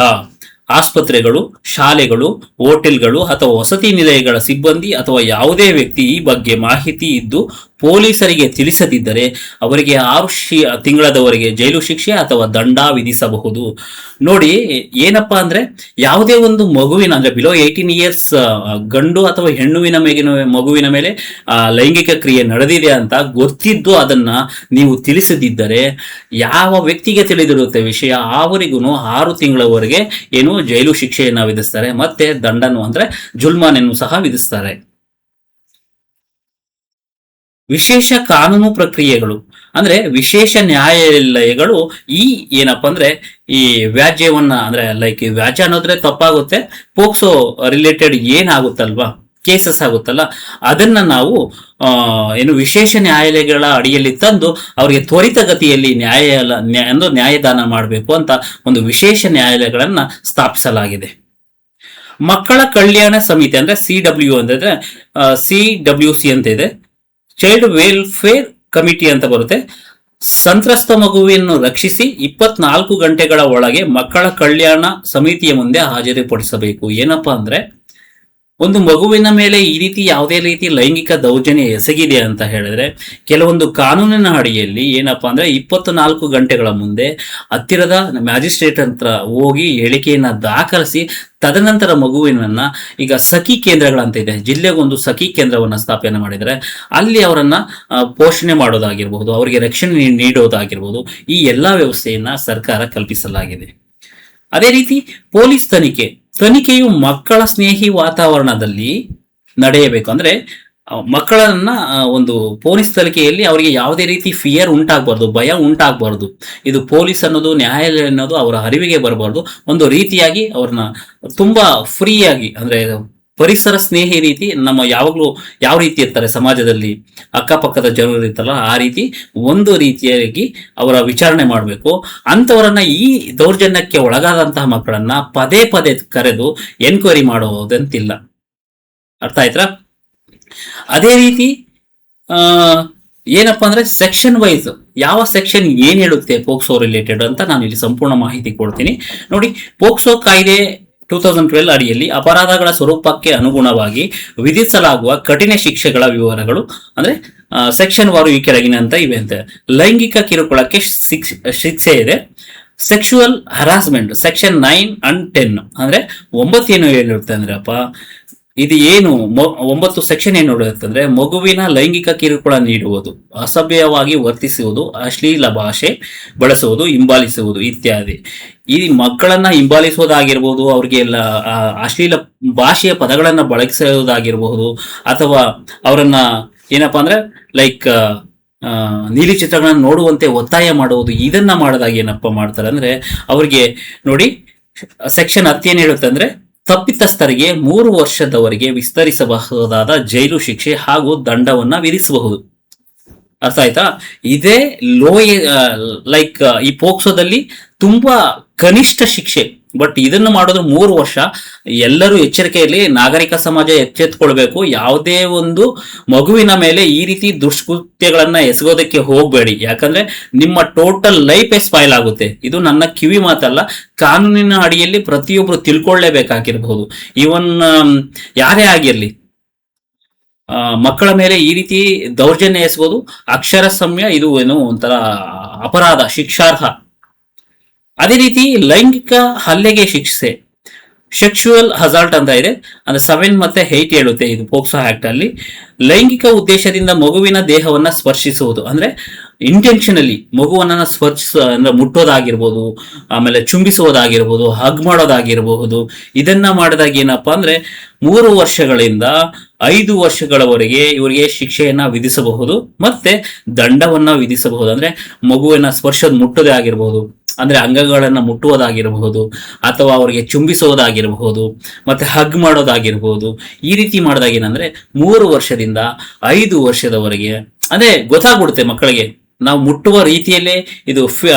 ಆಸ್ಪತ್ರೆಗಳು, ಶಾಲೆಗಳು, ಹೋಟೆಲ್ಗಳು ಅಥವಾ ವಸತಿ ನಿಲಯಗಳ ಸಿಬ್ಬಂದಿ ಅಥವಾ ಯಾವುದೇ ವ್ಯಕ್ತಿ ಈ ಬಗ್ಗೆ ಮಾಹಿತಿ ಇದ್ದು ಪೊಲೀಸರಿಗೆ ತಿಳಿಸದಿದ್ದರೆ ಅವರಿಗೆ 6 ತಿಂಗಳವರೆಗೆ ಜೈಲು ಶಿಕ್ಷೆ ಅಥವಾ ದಂಡ ವಿಧಿಸಬಹುದು. ನೋಡಿ, ಏನಪ್ಪಾ ಅಂದ್ರೆ ಯಾವುದೇ ಒಂದು ಮಗುವಿನ ಅಂದ್ರೆ ಬಿಲೋ 18 ಇಯರ್ಸ್ ಗಂಡು ಅಥವಾ ಹೆಣ್ಣುವಿನ ಮಗುವಿನ ಮೇಲೆ ಲೈಂಗಿಕ ಕ್ರಿಯೆ ನಡೆದಿದೆ ಅಂತ ಗೊತ್ತಿದ್ದು ಅದನ್ನ ನೀವು ತಿಳಿಸದಿದ್ದರೆ, ಯಾವ ವ್ಯಕ್ತಿಗೆ ತಿಳಿದಿರುತ್ತೆ ವಿಷಯ ಅವರಿಗೂ 6 ತಿಂಗಳವರೆಗೆ ಜೈಲು ಶಿಕ್ಷೆಯನ್ನ ವಿಧಿಸ್ತಾರೆ, ಮತ್ತೆ ದಂಡನು ಅಂದ್ರೆ ಜುಲ್ಮಾನನ್ನು ಸಹ ವಿಧಿಸ್ತಾರೆ. ವಿಶೇಷ ಕಾನೂನು ಪ್ರಕ್ರಿಯೆಗಳು ಅಂದ್ರೆ ವಿಶೇಷ ನ್ಯಾಯಾಲಯಗಳು ಏನಪ್ಪಾ ಅಂದ್ರೆ ಈ ವ್ಯಾಜ್ಯವನ್ನ ಅಂದ್ರೆ ಲೈಕ್ ವ್ಯಾಜ್ಯ ಅನ್ನೋದ್ರೆ ತಪ್ಪಾಗುತ್ತೆ, ಪೋಕ್ಸೋ ರಿಲೇಟೆಡ್ ಏನಾಗುತ್ತಲ್ವಾ, ಕೇಸಸ್ ಆಗುತ್ತಲ್ಲ, ಅದನ್ನ ನಾವು ವಿಶೇಷ ನ್ಯಾಯಾಲಯಗಳ ಅಡಿಯಲ್ಲಿ ತಂದು ಅವರಿಗೆ ತ್ವರಿತಗತಿಯಲ್ಲಿ ನ್ಯಾಯದಾನ ಮಾಡಬೇಕು ಅಂತ ಒಂದು ವಿಶೇಷ ನ್ಯಾಯಾಲಯಗಳನ್ನ ಸ್ಥಾಪಿಸಲಾಗಿದೆ. ಮಕ್ಕಳ ಕಲ್ಯಾಣ ಸಮಿತಿ ಅಂದ್ರೆ CW ಅಂದ್ರೆ CWC ಅಂತ ಇದೆ, ಚೈಲ್ಡ್ ವೆಲ್ಫೇರ್ ಕಮಿಟಿ ಅಂತ ಬರುತ್ತೆ. ಸಂತ್ರಸ್ತ ಮಗುವನ್ನು ರಕ್ಷಿಸಿ 24 ಗಂಟೆಗಳ ಒಳಗೆ ಮಕ್ಕಳ ಕಲ್ಯಾಣ ಸಮಿತಿಯ ಮುಂದೆ ಹಾಜರುಪಡಿಸಬೇಕು. ಏನಪ್ಪಾ ಅಂದ್ರೆ ಒಂದು ಮಗುವಿನ ಮೇಲೆ ಈ ರೀತಿ ಯಾವುದೇ ರೀತಿ ಲೈಂಗಿಕ ದೌರ್ಜನ್ಯ ಎಸಗಿದೆ ಅಂತ ಹೇಳಿದ್ರೆ ಕೆಲವೊಂದು ಕಾನೂನಿನ ಅಡಿಯಲ್ಲಿ ಏನಪ್ಪಾ ಅಂದ್ರೆ 24 ಗಂಟೆಗಳ ಮುಂದೆ ಹತ್ತಿರದ ಮ್ಯಾಜಿಸ್ಟ್ರೇಟ್ ಹತ್ರ ಹೋಗಿ ಹೇಳಿಕೆಯನ್ನ ದಾಖಲಿಸಿ ತದನಂತರ ಮಗುವಿನನ್ನ ಈಗ ಸಖಿ ಕೇಂದ್ರಗಳಂತ ಇದೆ, ಜಿಲ್ಲೆಗೊಂದು ಸಖಿ ಕೇಂದ್ರವನ್ನ ಸ್ಥಾಪನೆ ಮಾಡಿದರೆ ಅಲ್ಲಿ ಅವರನ್ನ ಪೋಷಣೆ ಮಾಡೋದಾಗಿರ್ಬಹುದು, ಅವರಿಗೆ ರಕ್ಷಣೆ ನೀಡೋದಾಗಿರ್ಬಹುದು, ಈ ಎಲ್ಲಾ ವ್ಯವಸ್ಥೆಯನ್ನ ಸರ್ಕಾರ ಕಲ್ಪಿಸಲಾಗಿದೆ. ಅದೇ ರೀತಿ ಪೊಲೀಸ್ ತನಿಖೆಯು ಮಕ್ಕಳ ಸ್ನೇಹಿ ವಾತಾವರಣದಲ್ಲಿ ನಡೆಯಬೇಕು. ಅಂದ್ರೆ ಮಕ್ಕಳನ್ನ ಒಂದು ಪೊಲೀಸ್ ತನಿಖೆಯಲ್ಲಿ ಅವರಿಗೆ ಯಾವುದೇ ರೀತಿ ಫಿಯರ್ ಉಂಟಾಗಬಾರ್ದು, ಭಯ ಉಂಟಾಗಬಾರ್ದು. ಇದು ಪೊಲೀಸ್ ಅನ್ನೋದು, ನ್ಯಾಯಾಲಯ ಅನ್ನೋದು ಅವರ ಅರಿವಿಗೆ ಬರಬಾರ್ದು. ಒಂದು ರೀತಿಯಾಗಿ ಅವ್ರನ್ನ ತುಂಬಾ ಫ್ರೀಯಾಗಿ ಅಂದ್ರೆ ಪರಿಸರ ಸ್ನೇಹಿ ರೀತಿ ನಮ್ಮ ಯಾವಾಗಲೂ ಯಾವ ರೀತಿ ಇರ್ತಾರೆ ಸಮಾಜದಲ್ಲಿ ಅಕ್ಕಪಕ್ಕದ ಜನರು ಇರ್ತಾರಲ್ಲ, ಆ ರೀತಿ ಒಂದು ರೀತಿಯಾಗಿ ಅವರ ವಿಚಾರಣೆ ಮಾಡಬೇಕು. ಅಂಥವರನ್ನ ಈ ದೌರ್ಜನ್ಯಕ್ಕೆ ಒಳಗಾದಂತಹ ಮಕ್ಕಳನ್ನ ಪದೇ ಪದೇ ಕರೆದು ಎನ್ಕ್ವೈರಿ ಮಾಡೋದಂತಿಲ್ಲ. ಅರ್ಥ ಆಯ್ತಾ? ಅದೇ ರೀತಿ ಏನಪ್ಪಾ ಅಂದ್ರೆ ಸೆಕ್ಷನ್ ವೈಸ್ ಯಾವ ಸೆಕ್ಷನ್ ಏನ್ ಹೇಳುತ್ತೆ ಪೋಕ್ಸೋ ರಿಲೇಟೆಡ್ ಅಂತ ನಾನು ಇಲ್ಲಿ ಸಂಪೂರ್ಣ ಮಾಹಿತಿ ಕೊಡ್ತೀನಿ. ನೋಡಿ, ಪೋಕ್ಸೋ ಕಾಯ್ದೆ 2012 ಅಡಿಯಲ್ಲಿ ಅಪರಾಧಗಳ ಸ್ವರೂಪಕ್ಕೆ ಅನುಗುಣವಾಗಿ ವಿಧಿಸಲಾಗುವ ಕಠಿಣ ಶಿಕ್ಷೆಗಳ ವಿವರಗಳು ಅಂದ್ರೆ ಸೆಕ್ಷನ್ ವಾರು ಈ ಕೆಳಗಿನಂತ ಇವೆ ಅಂತ. ಲೈಂಗಿಕ ಕಿರುಕುಳಕ್ಕೆ ಶಿಕ್ಷೆ ಇದೆ. ಸೆಕ್ಷುವಲ್ ಹರಾಸ್ಮೆಂಟ್ ಸೆಕ್ಷನ್ 9 and 10 ಅಂದ್ರೆ 9 ಏನು ಹೇಳಿರುತ್ತೆ ಅಂದ್ರೆ ಇದು ಏನು 9 ಸೆಕ್ಷನ್ ಏನು ನೋಡುತ್ತಂದ್ರೆ ಮಗುವಿನ ಲೈಂಗಿಕ ಕಿರುಕುಳ ನೀಡುವುದು, ಅಸಭ್ಯವಾಗಿ ವರ್ತಿಸುವುದು, ಅಶ್ಲೀಲ ಭಾಷೆ ಬಳಸುವುದು, ಹಿಂಬಾಲಿಸುವುದು ಇತ್ಯಾದಿ. ಈ ಮಕ್ಕಳನ್ನ ಹಿಂಬಾಲಿಸುವುದಾಗಿರ್ಬೋದು, ಅವ್ರಿಗೆ ಎಲ್ಲ ಅಶ್ಲೀಲ ಭಾಷೆಯ ಪದಗಳನ್ನ ಬಳಸುವುದಾಗಿರಬಹುದು, ಅಥವಾ ಅವರನ್ನ ಏನಪ್ಪಾ ಅಂದ್ರೆ ಲೈಕ್ ನೀಲಿ ಚಿತ್ರಗಳನ್ನ ನೋಡುವಂತೆ ಒತ್ತಾಯ ಮಾಡುವುದು, ಇದನ್ನ ಮಾಡಿದಾಗ ಏನಪ್ಪಾ ಮಾಡ್ತಾರೆ ಅಂದ್ರೆ ಅವ್ರಿಗೆ ನೋಡಿ ಸೆಕ್ಷನ್ 10 ಏನ್ ಹೇಳುತ್ತೆ ಅಂದ್ರೆ ತಪ್ಪಿತಸ್ಥರಿಗೆ 3 ವರ್ಷದವರೆಗೆ ವಿಸ್ತರಿಸಬಹುದಾದ ಜೈಲು ಶಿಕ್ಷೆ ಹಾಗೂ ದಂಡವನ್ನ ವಿಧಿಸಬಹುದು. ಅರ್ಥ ಆಯ್ತಾ? ಇದೇ ಲೈಕ್ ಈ ಪೋಕ್ಸೋದಲ್ಲಿ ತುಂಬಾ ಕನಿಷ್ಠ ಶಿಕ್ಷೆ ಬಟ್ ಇದನ್ನು ಮಾಡೋದು 3 ವರ್ಷ. ಎಲ್ಲರೂ ಎಚ್ಚರಿಕೆಯಲ್ಲಿ ನಾಗರಿಕ ಸಮಾಜ ಎಚ್ಚೆತ್ಕೊಳ್ಬೇಕು. ಯಾವುದೇ ಒಂದು ಮಗುವಿನ ಮೇಲೆ ಈ ರೀತಿ ದುಷ್ಕೃತ್ಯಗಳನ್ನ ಎಸಗೋದಕ್ಕೆ ಹೋಗಬೇಡಿ. ಯಾಕಂದ್ರೆ ನಿಮ್ಮ ಟೋಟಲ್ ಲೈಫ್ ಸ್ಪಾಯ್ಲ್ ಆಗುತ್ತೆ. ಇದು ನನ್ನ ಕಿವಿ ಮಾತಲ್ಲ, ಕಾನೂನಿನ ಅಡಿಯಲ್ಲಿ ಪ್ರತಿಯೊಬ್ರು ತಿಳ್ಕೊಳ್ಳೇಬೇಕಾಗಿರಬಹುದು. ಇವನ್ ಯಾರೇ ಆಗಿರ್ಲಿ, ಮಕ್ಕಳ ಮೇಲೆ ಈ ರೀತಿ ದೌರ್ಜನ್ಯ ಎಸಗೋದು ಅಕ್ಷರಶಃ ಇದು ಏನು ಒಂಥರ ಅಪರಾಧ, ಶಿಕ್ಷಾರ್ಹ. ಅದೇ ರೀತಿ ಲೈಂಗಿಕ ಹಲ್ಲೆಗೆ ಶಿಕ್ಷೆ ಸೆಕ್ಷುವಲ್ ಅಸಾಲ್ಟ್ ಅಂತ ಇದೆ, ಅಂದ್ರೆ 7 ಮತ್ತೆ 8 ಹೇಳುತ್ತೆ ಇದು ಪೋಕ್ಸೋ ಆಕ್ಟ್ ಅಲ್ಲಿ. ಲೈಂಗಿಕ ಉದ್ದೇಶದಿಂದ ಮಗುವಿನ ದೇಹವನ್ನ ಸ್ಪರ್ಶಿಸುವುದು, ಅಂದ್ರೆ ಇಂಟೆನ್ಷನಲಿ ಮಗುವನ್ನ ಅಂದ್ರೆ ಮುಟ್ಟೋದಾಗಿರ್ಬೋದು, ಆಮೇಲೆ ಚುಂಬಿಸುವುದಾಗಿರ್ಬೋದು, ಹಗ್ ಮಾಡೋದಾಗಿರಬಹುದು. ಇದನ್ನ ಮಾಡಿದಾಗ ಏನಪ್ಪಾ ಅಂದ್ರೆ 3 ವರ್ಷಗಳಿಂದ 5 ವರ್ಷಗಳವರೆಗೆ ಇವರಿಗೆ ಶಿಕ್ಷೆಯನ್ನ ವಿಧಿಸಬಹುದು, ಮತ್ತೆ ದಂಡವನ್ನ ವಿಧಿಸಬಹುದು. ಅಂದ್ರೆ ಮಗುವಿನ ಸ್ಪರ್ಶದ ಮುಟ್ಟೋದೇ ಆಗಿರಬಹುದು, ಅಂದ್ರೆ ಅಂಗಗಳನ್ನ ಮುಟ್ಟುವುದಾಗಿರಬಹುದು, ಅಥವಾ ಅವರಿಗೆ ಚುಂಬಿಸುವುದಾಗಿರಬಹುದು, ಮತ್ತೆ ಹಗ್ ಮಾಡೋದಾಗಿರ್ಬಹುದು. ಈ ರೀತಿ ಮಾಡಿದಾಗ ಏನಂದ್ರೆ 3 ವರ್ಷದಿಂದ 5 ವರ್ಷದವರೆಗೆ ಅದೇ ಗೊತ್ತಾಗ್ಬಿಡುತ್ತೆ ಮಕ್ಕಳಿಗೆ ನಾವು ಮುಟ್ಟುವ ರೀತಿಯಲ್ಲೇ ಇದು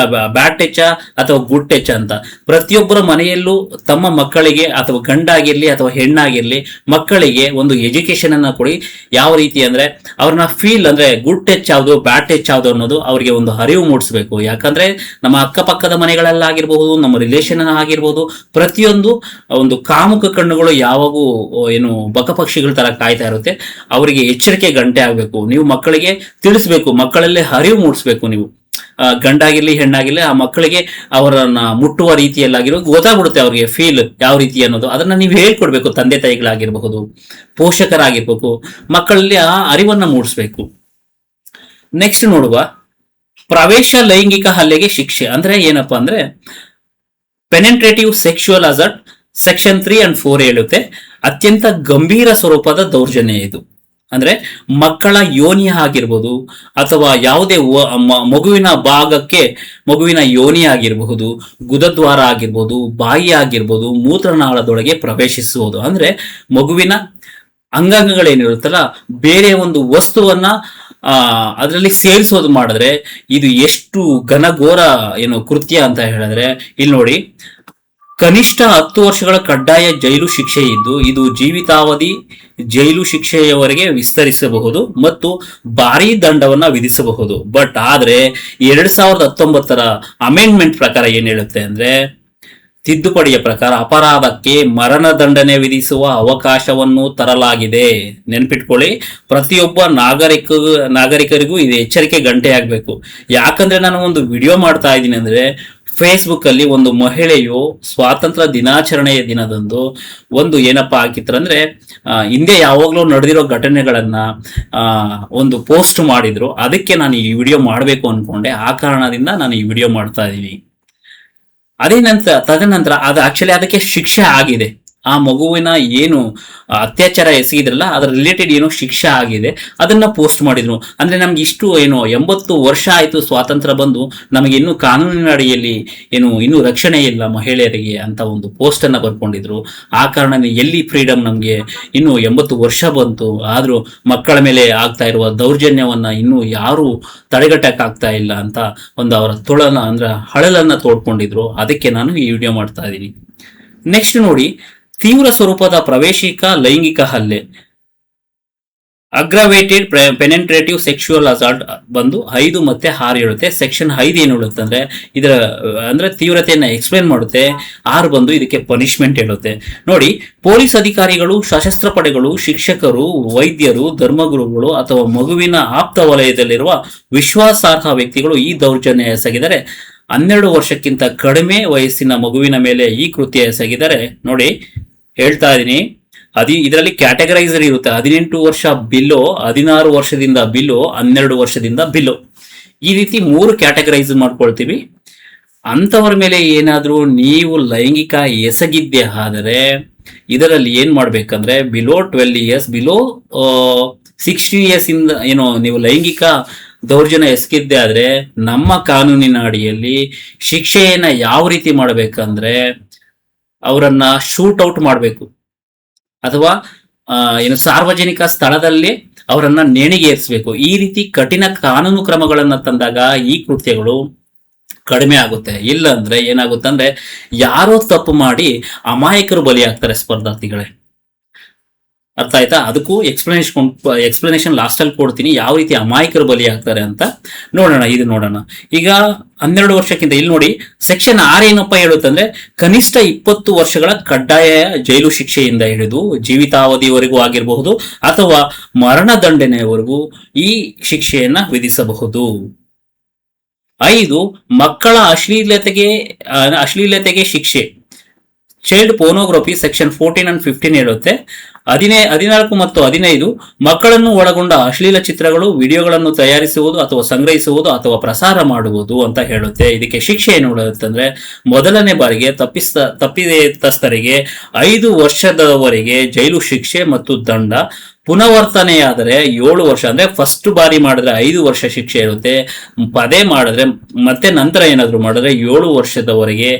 ಬ್ಯಾಡ್ ಟಚ್ ಅಥವಾ ಗುಡ್ ಟಚ್ ಅಂತ. ಪ್ರತಿಯೊಬ್ಬರ ಮನೆಯಲ್ಲೂ ತಮ್ಮ ಮಕ್ಕಳಿಗೆ ಅಥವಾ ಗಂಡಾಗಿರ್ಲಿ ಅಥವಾ ಹೆಣ್ಣಾಗಿರ್ಲಿ ಮಕ್ಕಳಿಗೆ ಒಂದು ಎಜುಕೇಶನ್ ಅನ್ನ ಕೊಡಿ. ಯಾವ ರೀತಿ ಅಂದ್ರೆ ಅವ್ರನ್ನ ಫೀಲ್ ಅಂದ್ರೆ ಗುಡ್ ಟಚ್ ಯಾವುದು ಬ್ಯಾಡ್ ಟಚ್ ಯಾವುದು ಅನ್ನೋದು ಅವರಿಗೆ ಒಂದು ಅರಿವು ಮೂಡಿಸ್ಬೇಕು. ಯಾಕಂದ್ರೆ ನಮ್ಮ ಅಕ್ಕಪಕ್ಕದ ಮನೆಗಳಲ್ಲಾಗಿರ್ಬಹುದು, ನಮ್ಮ ರಿಲೇಷನ್ ಆಗಿರ್ಬೋದು, ಪ್ರತಿಯೊಂದು ಒಂದು ಕಾಮುಕ ಕಣ್ಣುಗಳು ಯಾವಾಗೂ ಏನು ಬಕಪಕ್ಷಿಗಳ ತರ ಕಾಯ್ತಾ ಇರುತ್ತೆ. ಅವರಿಗೆ ಎಚ್ಚರಿಕೆ ಗಂಟೆ ಆಗ್ಬೇಕು. ನೀವು ಮಕ್ಕಳಿಗೆ ತಿಳಿಸ್ಬೇಕು, ಮಕ್ಕಳಲ್ಲಿ ಅರಿವು ಮೂಡಿಸ್ಬೇಕು. ನೀವು ಗಂಡಾಗಿರ್ಲಿ ಹೆಣ್ಣಾಗಿರ್ಲಿ ಆ ಮಕ್ಕಳಿಗೆ ಅವರನ್ನ ಮುಟ್ಟುವ ರೀತಿಯಲ್ಲಾಗಿರೋ ಗೊತ್ತಾಗ್ಬಿಡುತ್ತೆ ಅವ್ರಿಗೆ ಫೀಲ್ ಯಾವ ರೀತಿ ಅನ್ನೋದು. ಅದನ್ನ ನೀವು ಹೇಳ್ಕೊಡ್ಬೇಕು. ತಂದೆ ತಾಯಿಗಳಾಗಿರ್ಬಹುದು, ಪೋಷಕರಾಗಿರ್ಬೇಕು, ಮಕ್ಕಳಲ್ಲಿ ಆ ಅರಿವನ್ನ ಮೂಡಿಸ್ಬೇಕು. ನೆಕ್ಸ್ಟ್ ನೋಡುವ ಪ್ರವೇಶ ಲೈಂಗಿಕ ಹಲ್ಲೆಗೆ ಶಿಕ್ಷೆ ಅಂದ್ರೆ ಏನಪ್ಪಾ ಅಂದ್ರೆ ಪೆನೆಂಟ್ರೇಟಿವ್ ಸೆಕ್ಷುವಲ್ ಅಸಾಲ್ಟ್ ಸೆಕ್ಷನ್ 3 and 4 ಹೇಳುತ್ತೆ. ಅತ್ಯಂತ ಗಂಭೀರ ಸ್ವರೂಪದ ದೌರ್ಜನ್ಯ ಇದು. ಅಂದ್ರೆ ಮಕ್ಕಳ ಯೋನಿ ಆಗಿರ್ಬೋದು, ಅಥವಾ ಯಾವುದೇ ಮಗುವಿನ ಭಾಗಕ್ಕೆ ಮಗುವಿನ ಯೋನಿ ಆಗಿರಬಹುದು, ಗುದದ್ವಾರ ಆಗಿರ್ಬೋದು, ಬಾಯಿ ಆಗಿರ್ಬೋದು, ಮೂತ್ರನಾಳದೊಳಗೆ ಪ್ರವೇಶಿಸುವುದು. ಅಂದ್ರೆ ಮಗುವಿನ ಅಂಗಾಂಗಗಳೇನಿರುತ್ತಲ್ಲ ಬೇರೆ ಒಂದು ವಸ್ತುವನ್ನ ಅದರಲ್ಲಿ ಸೇರಿಸೋದು ಮಾಡಿದ್ರೆ ಇದು ಎಷ್ಟು ಘನಘೋರ ಏನು ಕೃತ್ಯ ಅಂತ ಹೇಳಿದ್ರೆ, ಇಲ್ಲಿ ನೋಡಿ, ಕನಿಷ್ಠ 10 ವರ್ಷಗಳ ಕಡ್ಡಾಯ ಜೈಲು ಶಿಕ್ಷೆ ಇದ್ದು ಇದು ಜೀವಿತಾವಧಿ ಜೈಲು ಶಿಕ್ಷೆಯವರೆಗೆ ವಿಸ್ತರಿಸಬಹುದು ಮತ್ತು ಭಾರಿ ದಂಡವನ್ನ ವಿಧಿಸಬಹುದು. ಬಟ್ ಆದ್ರೆ 2019 ಅಮೆಂಡ್ಮೆಂಟ್ ಪ್ರಕಾರ ಏನ್ ಹೇಳುತ್ತೆ ಅಂದ್ರೆ, ತಿದ್ದುಪಡಿಯ ಪ್ರಕಾರ ಅಪರಾಧಕ್ಕೆ ಮರಣ ದಂಡನೆ ವಿಧಿಸುವ ಅವಕಾಶವನ್ನು ತರಲಾಗಿದೆ. ನೆನ್ಪಿಟ್ಕೊಳ್ಳಿ, ಪ್ರತಿಯೊಬ್ಬ ನಾಗರಿಕರಿಗೂ ಇದು ಎಚ್ಚರಿಕೆ ಗಂಟೆ ಆಗ್ಬೇಕು. ಯಾಕಂದ್ರೆ ನಾನು ಒಂದು ವಿಡಿಯೋ ಮಾಡ್ತಾ ಇದ್ದೀನಿ ಅಂದ್ರೆ, ಫೇಸ್ಬುಕ್ ಅಲ್ಲಿ ಒಂದು ಮಹಿಳೆಯು ಸ್ವಾತಂತ್ರ್ಯ ದಿನಾಚರಣೆಯ ದಿನದಂದು ಒಂದು ಏನಪ್ಪಾ ಹಾಕಿತ್ತಂದ್ರೆ, ಹಿಂದೆ ಯಾವಾಗ್ಲೂ ನಡೆದಿರೋ ಘಟನೆಗಳನ್ನ ಒಂದು ಪೋಸ್ಟ್ ಮಾಡಿದ್ರು. ಅದಕ್ಕೆ ನಾನು ಈ ವಿಡಿಯೋ ಮಾಡಬೇಕು ಅನ್ಕೊಂಡೆ. ಆ ಕಾರಣದಿಂದ ನಾನು ಈ ವಿಡಿಯೋ ಮಾಡ್ತಾ ಇದ್ದೀನಿ. ತದನಂತರ ಅದು ಆಕ್ಚುಲಿ ಅದಕ್ಕೆ ಶಿಕ್ಷೆ ಆಗಿದೆ. ಆ ಮಗುವಿನ ಏನು ಅತ್ಯಾಚಾರ ಎಸಗಿದ್ರಲ್ಲ ಅದರ ರಿಲೇಟೆಡ್ ಏನೋ ಶಿಕ್ಷೆ ಆಗಿದೆ, ಅದನ್ನ ಪೋಸ್ಟ್ ಮಾಡಿದ್ರು. ಅಂದ್ರೆ ನಮ್ಗೆ ಇಷ್ಟು ಏನು 80 ವರ್ಷ ಆಯ್ತು ಸ್ವಾತಂತ್ರ್ಯ ಬಂದು, ನಮಗೆ ಇನ್ನೂ ಕಾನೂನಿನ ಅಡಿಯಲ್ಲಿ ಏನು ಇನ್ನೂ ರಕ್ಷಣೆ ಇಲ್ಲ ಮಹಿಳೆಯರಿಗೆ ಅಂತ ಒಂದು ಪೋಸ್ಟ್ ಅನ್ನ ಬರ್ಕೊಂಡಿದ್ರು. ಆ ಕಾರಣ ಎಲ್ಲಿ ಫ್ರೀಡಮ್, ನಮ್ಗೆ ಇನ್ನು 80 ವರ್ಷ ಬಂತು, ಆದ್ರೂ ಮಕ್ಕಳ ಮೇಲೆ ಆಗ್ತಾ ಇರುವ ದೌರ್ಜನ್ಯವನ್ನ ಇನ್ನೂ ಯಾರು ತಡೆಗಟ್ಟಕ್ ಆಗ್ತಾ ಇಲ್ಲ ಅಂತ ಒಂದು ಅವರ ಹಳಲನ್ನ ತೋಡ್ಕೊಂಡಿದ್ರು. ಅದಕ್ಕೆ ನಾನು ಈ ವಿಡಿಯೋ ಮಾಡ್ತಾ ಇದ್ದೀನಿ. ನೆಕ್ಸ್ಟ್ ನೋಡಿ, ತೀವ್ರ ಸ್ವರೂಪದ ಪ್ರವೇಶಿಕ ಲೈಂಗಿಕ ಹಲ್ಲೆ ಅಗ್ರವೇಟೆಡ್ ಪೆನೆಂಟ್ರೇಟಿವ್ ಸೆಕ್ಷುವಲ್ ಅಸಾಲ್ಟ್ ಬಂದು 5 ಮತ್ತೆ 6 ಹೇಳುತ್ತೆ. ಸೆಕ್ಷನ್ 5 ಏನು ಹೇಳುತ್ತೆ ಅಂದ್ರೆ ಇದರ ಅಂದ್ರೆ ತೀವ್ರತೆಯನ್ನ ಎಕ್ಸ್ಪ್ಲೇನ್ ಮಾಡುತ್ತೆ. 6 ಬಂದು ಇದಕ್ಕೆ ಪನಿಷ್ಮೆಂಟ್ ಹೇಳುತ್ತೆ. ನೋಡಿ, ಪೊಲೀಸ್ ಅಧಿಕಾರಿಗಳು, ಸಶಸ್ತ್ರ ಪಡೆಗಳು, ಶಿಕ್ಷಕರು, ವೈದ್ಯರು, ಧರ್ಮಗುರುಗಳು ಅಥವಾ ಮಗುವಿನ ಆಪ್ತ ವಲಯದಲ್ಲಿರುವ ವಿಶ್ವಾಸಾರ್ಹ ವ್ಯಕ್ತಿಗಳು ಈ ದೌರ್ಜನ್ಯ ಎಸಗಿದರೆ, 12 ವರ್ಷಕ್ಕಿಂತ ಕಡಿಮೆ ವಯಸ್ಸಿನ ಮಗುವಿನ ಮೇಲೆ ಈ ಕೃತ್ಯ ಎಸಗಿದರೆ, ನೋಡಿ ಹೇಳ್ತಾ ಇದೀನಿ, ಇದರಲ್ಲಿ ಕ್ಯಾಟಗರೈಸರ್ ಇರುತ್ತೆ. 18 ವರ್ಷ ಬಿಲೋ, 16 ವರ್ಷದಿಂದ ಬಿಲೋ, 12 ವರ್ಷದಿಂದ ಬಿಲೋ, ಈ ರೀತಿ 3 ಕ್ಯಾಟಗರೈಸ್ ಮಾಡ್ಕೊಳ್ತೀವಿ. ಅಂತವರ ಮೇಲೆ ಏನಾದ್ರೂ ನೀವು ಲೈಂಗಿಕ ಎಸಗಿದ್ದೆ ಆದರೆ ಇದರಲ್ಲಿ ಏನ್ ಮಾಡ್ಬೇಕಂದ್ರೆ, ಬಿಲೋ 12 ಇಯರ್ಸ್, ಬಿಲೋ 16 ಇಯರ್ಸ್ ಇಂದ ಏನು ನೀವು ಲೈಂಗಿಕ ದೌರ್ಜನ್ಯ ಎಸಗಿದ್ದೆ ಆದ್ರೆ ನಮ್ಮ ಕಾನೂನಿನ ಅಡಿಯಲ್ಲಿ ಶಿಕ್ಷೆಯನ್ನ ಯಾವ ರೀತಿ ಮಾಡ್ಬೇಕಂದ್ರೆ, ಅವರನ್ನ ಶೂಟ್ ಔಟ್ ಮಾಡಬೇಕು, ಅಥವಾ ಏನು ಸಾರ್ವಜನಿಕ ಸ್ಥಳದಲ್ಲಿ ಅವರನ್ನ ನೇಣಿಗೆ ಏರಿಸಬೇಕು. ಈ ರೀತಿ ಕಠಿಣ ಕಾನೂನು ಕ್ರಮಗಳನ್ನ ತಂದಾಗ ಈ ಕೃತ್ಯಗಳು ಕಡಿಮೆ ಆಗುತ್ತೆ. ಇಲ್ಲ ಅಂದ್ರೆ ಏನಾಗುತ್ತೆ ಅಂದ್ರೆ ಯಾರೋ ತಪ್ಪು ಮಾಡಿ ಅಮಾಯಕರು ಬಲಿಯಾಗ್ತಾರೆ ಸ್ಪರ್ಧಾರ್ಥಿಗಳೇ. ಅರ್ಥ ಆಯ್ತಾ? ಅದಕ್ಕೂ ಎಕ್ಸ್ಪ್ಲನೇಷನ್ ಲಾಸ್ಟ್ ಅಲ್ಲಿ ಕೊಡ್ತೀನಿ, ಯಾವ ರೀತಿ ಅಮಾಯಕರು ಬಲಿ ಆಗ್ತಾರೆ ಅಂತ ನೋಡೋಣ. ಇದು ನೋಡೋಣ ಈಗ 12 ವರ್ಷಕ್ಕಿಂತ, ಇಲ್ಲಿ ನೋಡಿ ಸೆಕ್ಷನ್ 6 ಏನಪ್ಪ ಹೇಳುತ್ತಂದ್ರೆ ಕನಿಷ್ಠ 20 ವರ್ಷಗಳ ಕಡ್ಡಾಯ ಜೈಲು ಶಿಕ್ಷೆಯಿಂದ ಹಿಡಿದು ಜೀವಿತಾವಧಿವರೆಗೂ ಆಗಿರಬಹುದು ಅಥವಾ ಮರಣದಂಡನೆಯವರೆಗೂ ಈ ಶಿಕ್ಷೆಯನ್ನ ವಿಧಿಸಬಹುದು. 5 ಮಕ್ಕಳ ಅಶ್ಲೀಲತೆಗೆ ಶಿಕ್ಷೆ. ಚೈಲ್ಡ್ ಪೋರ್ನೋಗ್ರಫಿ ಸೆಕ್ಷನ್ 14 and 15 ಹೇಳುತ್ತೆ. 14 ಮತ್ತು 15 ಮಕ್ಕಳನ್ನು ಒಳಗೊಂಡ ಅಶ್ಲೀಲ ಚಿತ್ರಗಳು, ವಿಡಿಯೋಗಳನ್ನು ತಯಾರಿಸುವುದು ಅಥವಾ ಸಂಗ್ರಹಿಸುವುದು ಅಥವಾ ಪ್ರಸಾರ ಮಾಡುವುದು ಅಂತ ಹೇಳುತ್ತೆ. ಇದಕ್ಕೆ ಶಿಕ್ಷೆ ಏನು ಹೇಳುತ್ತಂದ್ರೆ ಮೊದಲನೇ ಬಾರಿಗೆ ತಪ್ಪಿತಸ್ಥರಿಗೆ 5 ವರ್ಷದವರೆಗೆ ಜೈಲು ಶಿಕ್ಷೆ ಮತ್ತು ದಂಡ. ಪುನವರ್ತನೆಯಾದರೆ 7 ವರ್ಷ, ಅಂದ್ರೆ ಫಸ್ಟ್ ಬಾರಿ ಮಾಡಿದ್ರೆ 5 ವರ್ಷ ಶಿಕ್ಷೆ ಇರುತ್ತೆ. ಪದೇ ಮಾಡಿದ್ರೆ ಮತ್ತೆ ನಂತರ ಏನಾದ್ರು ಮಾಡಿದ್ರೆ 7 ವರ್ಷದವರೆಗೆ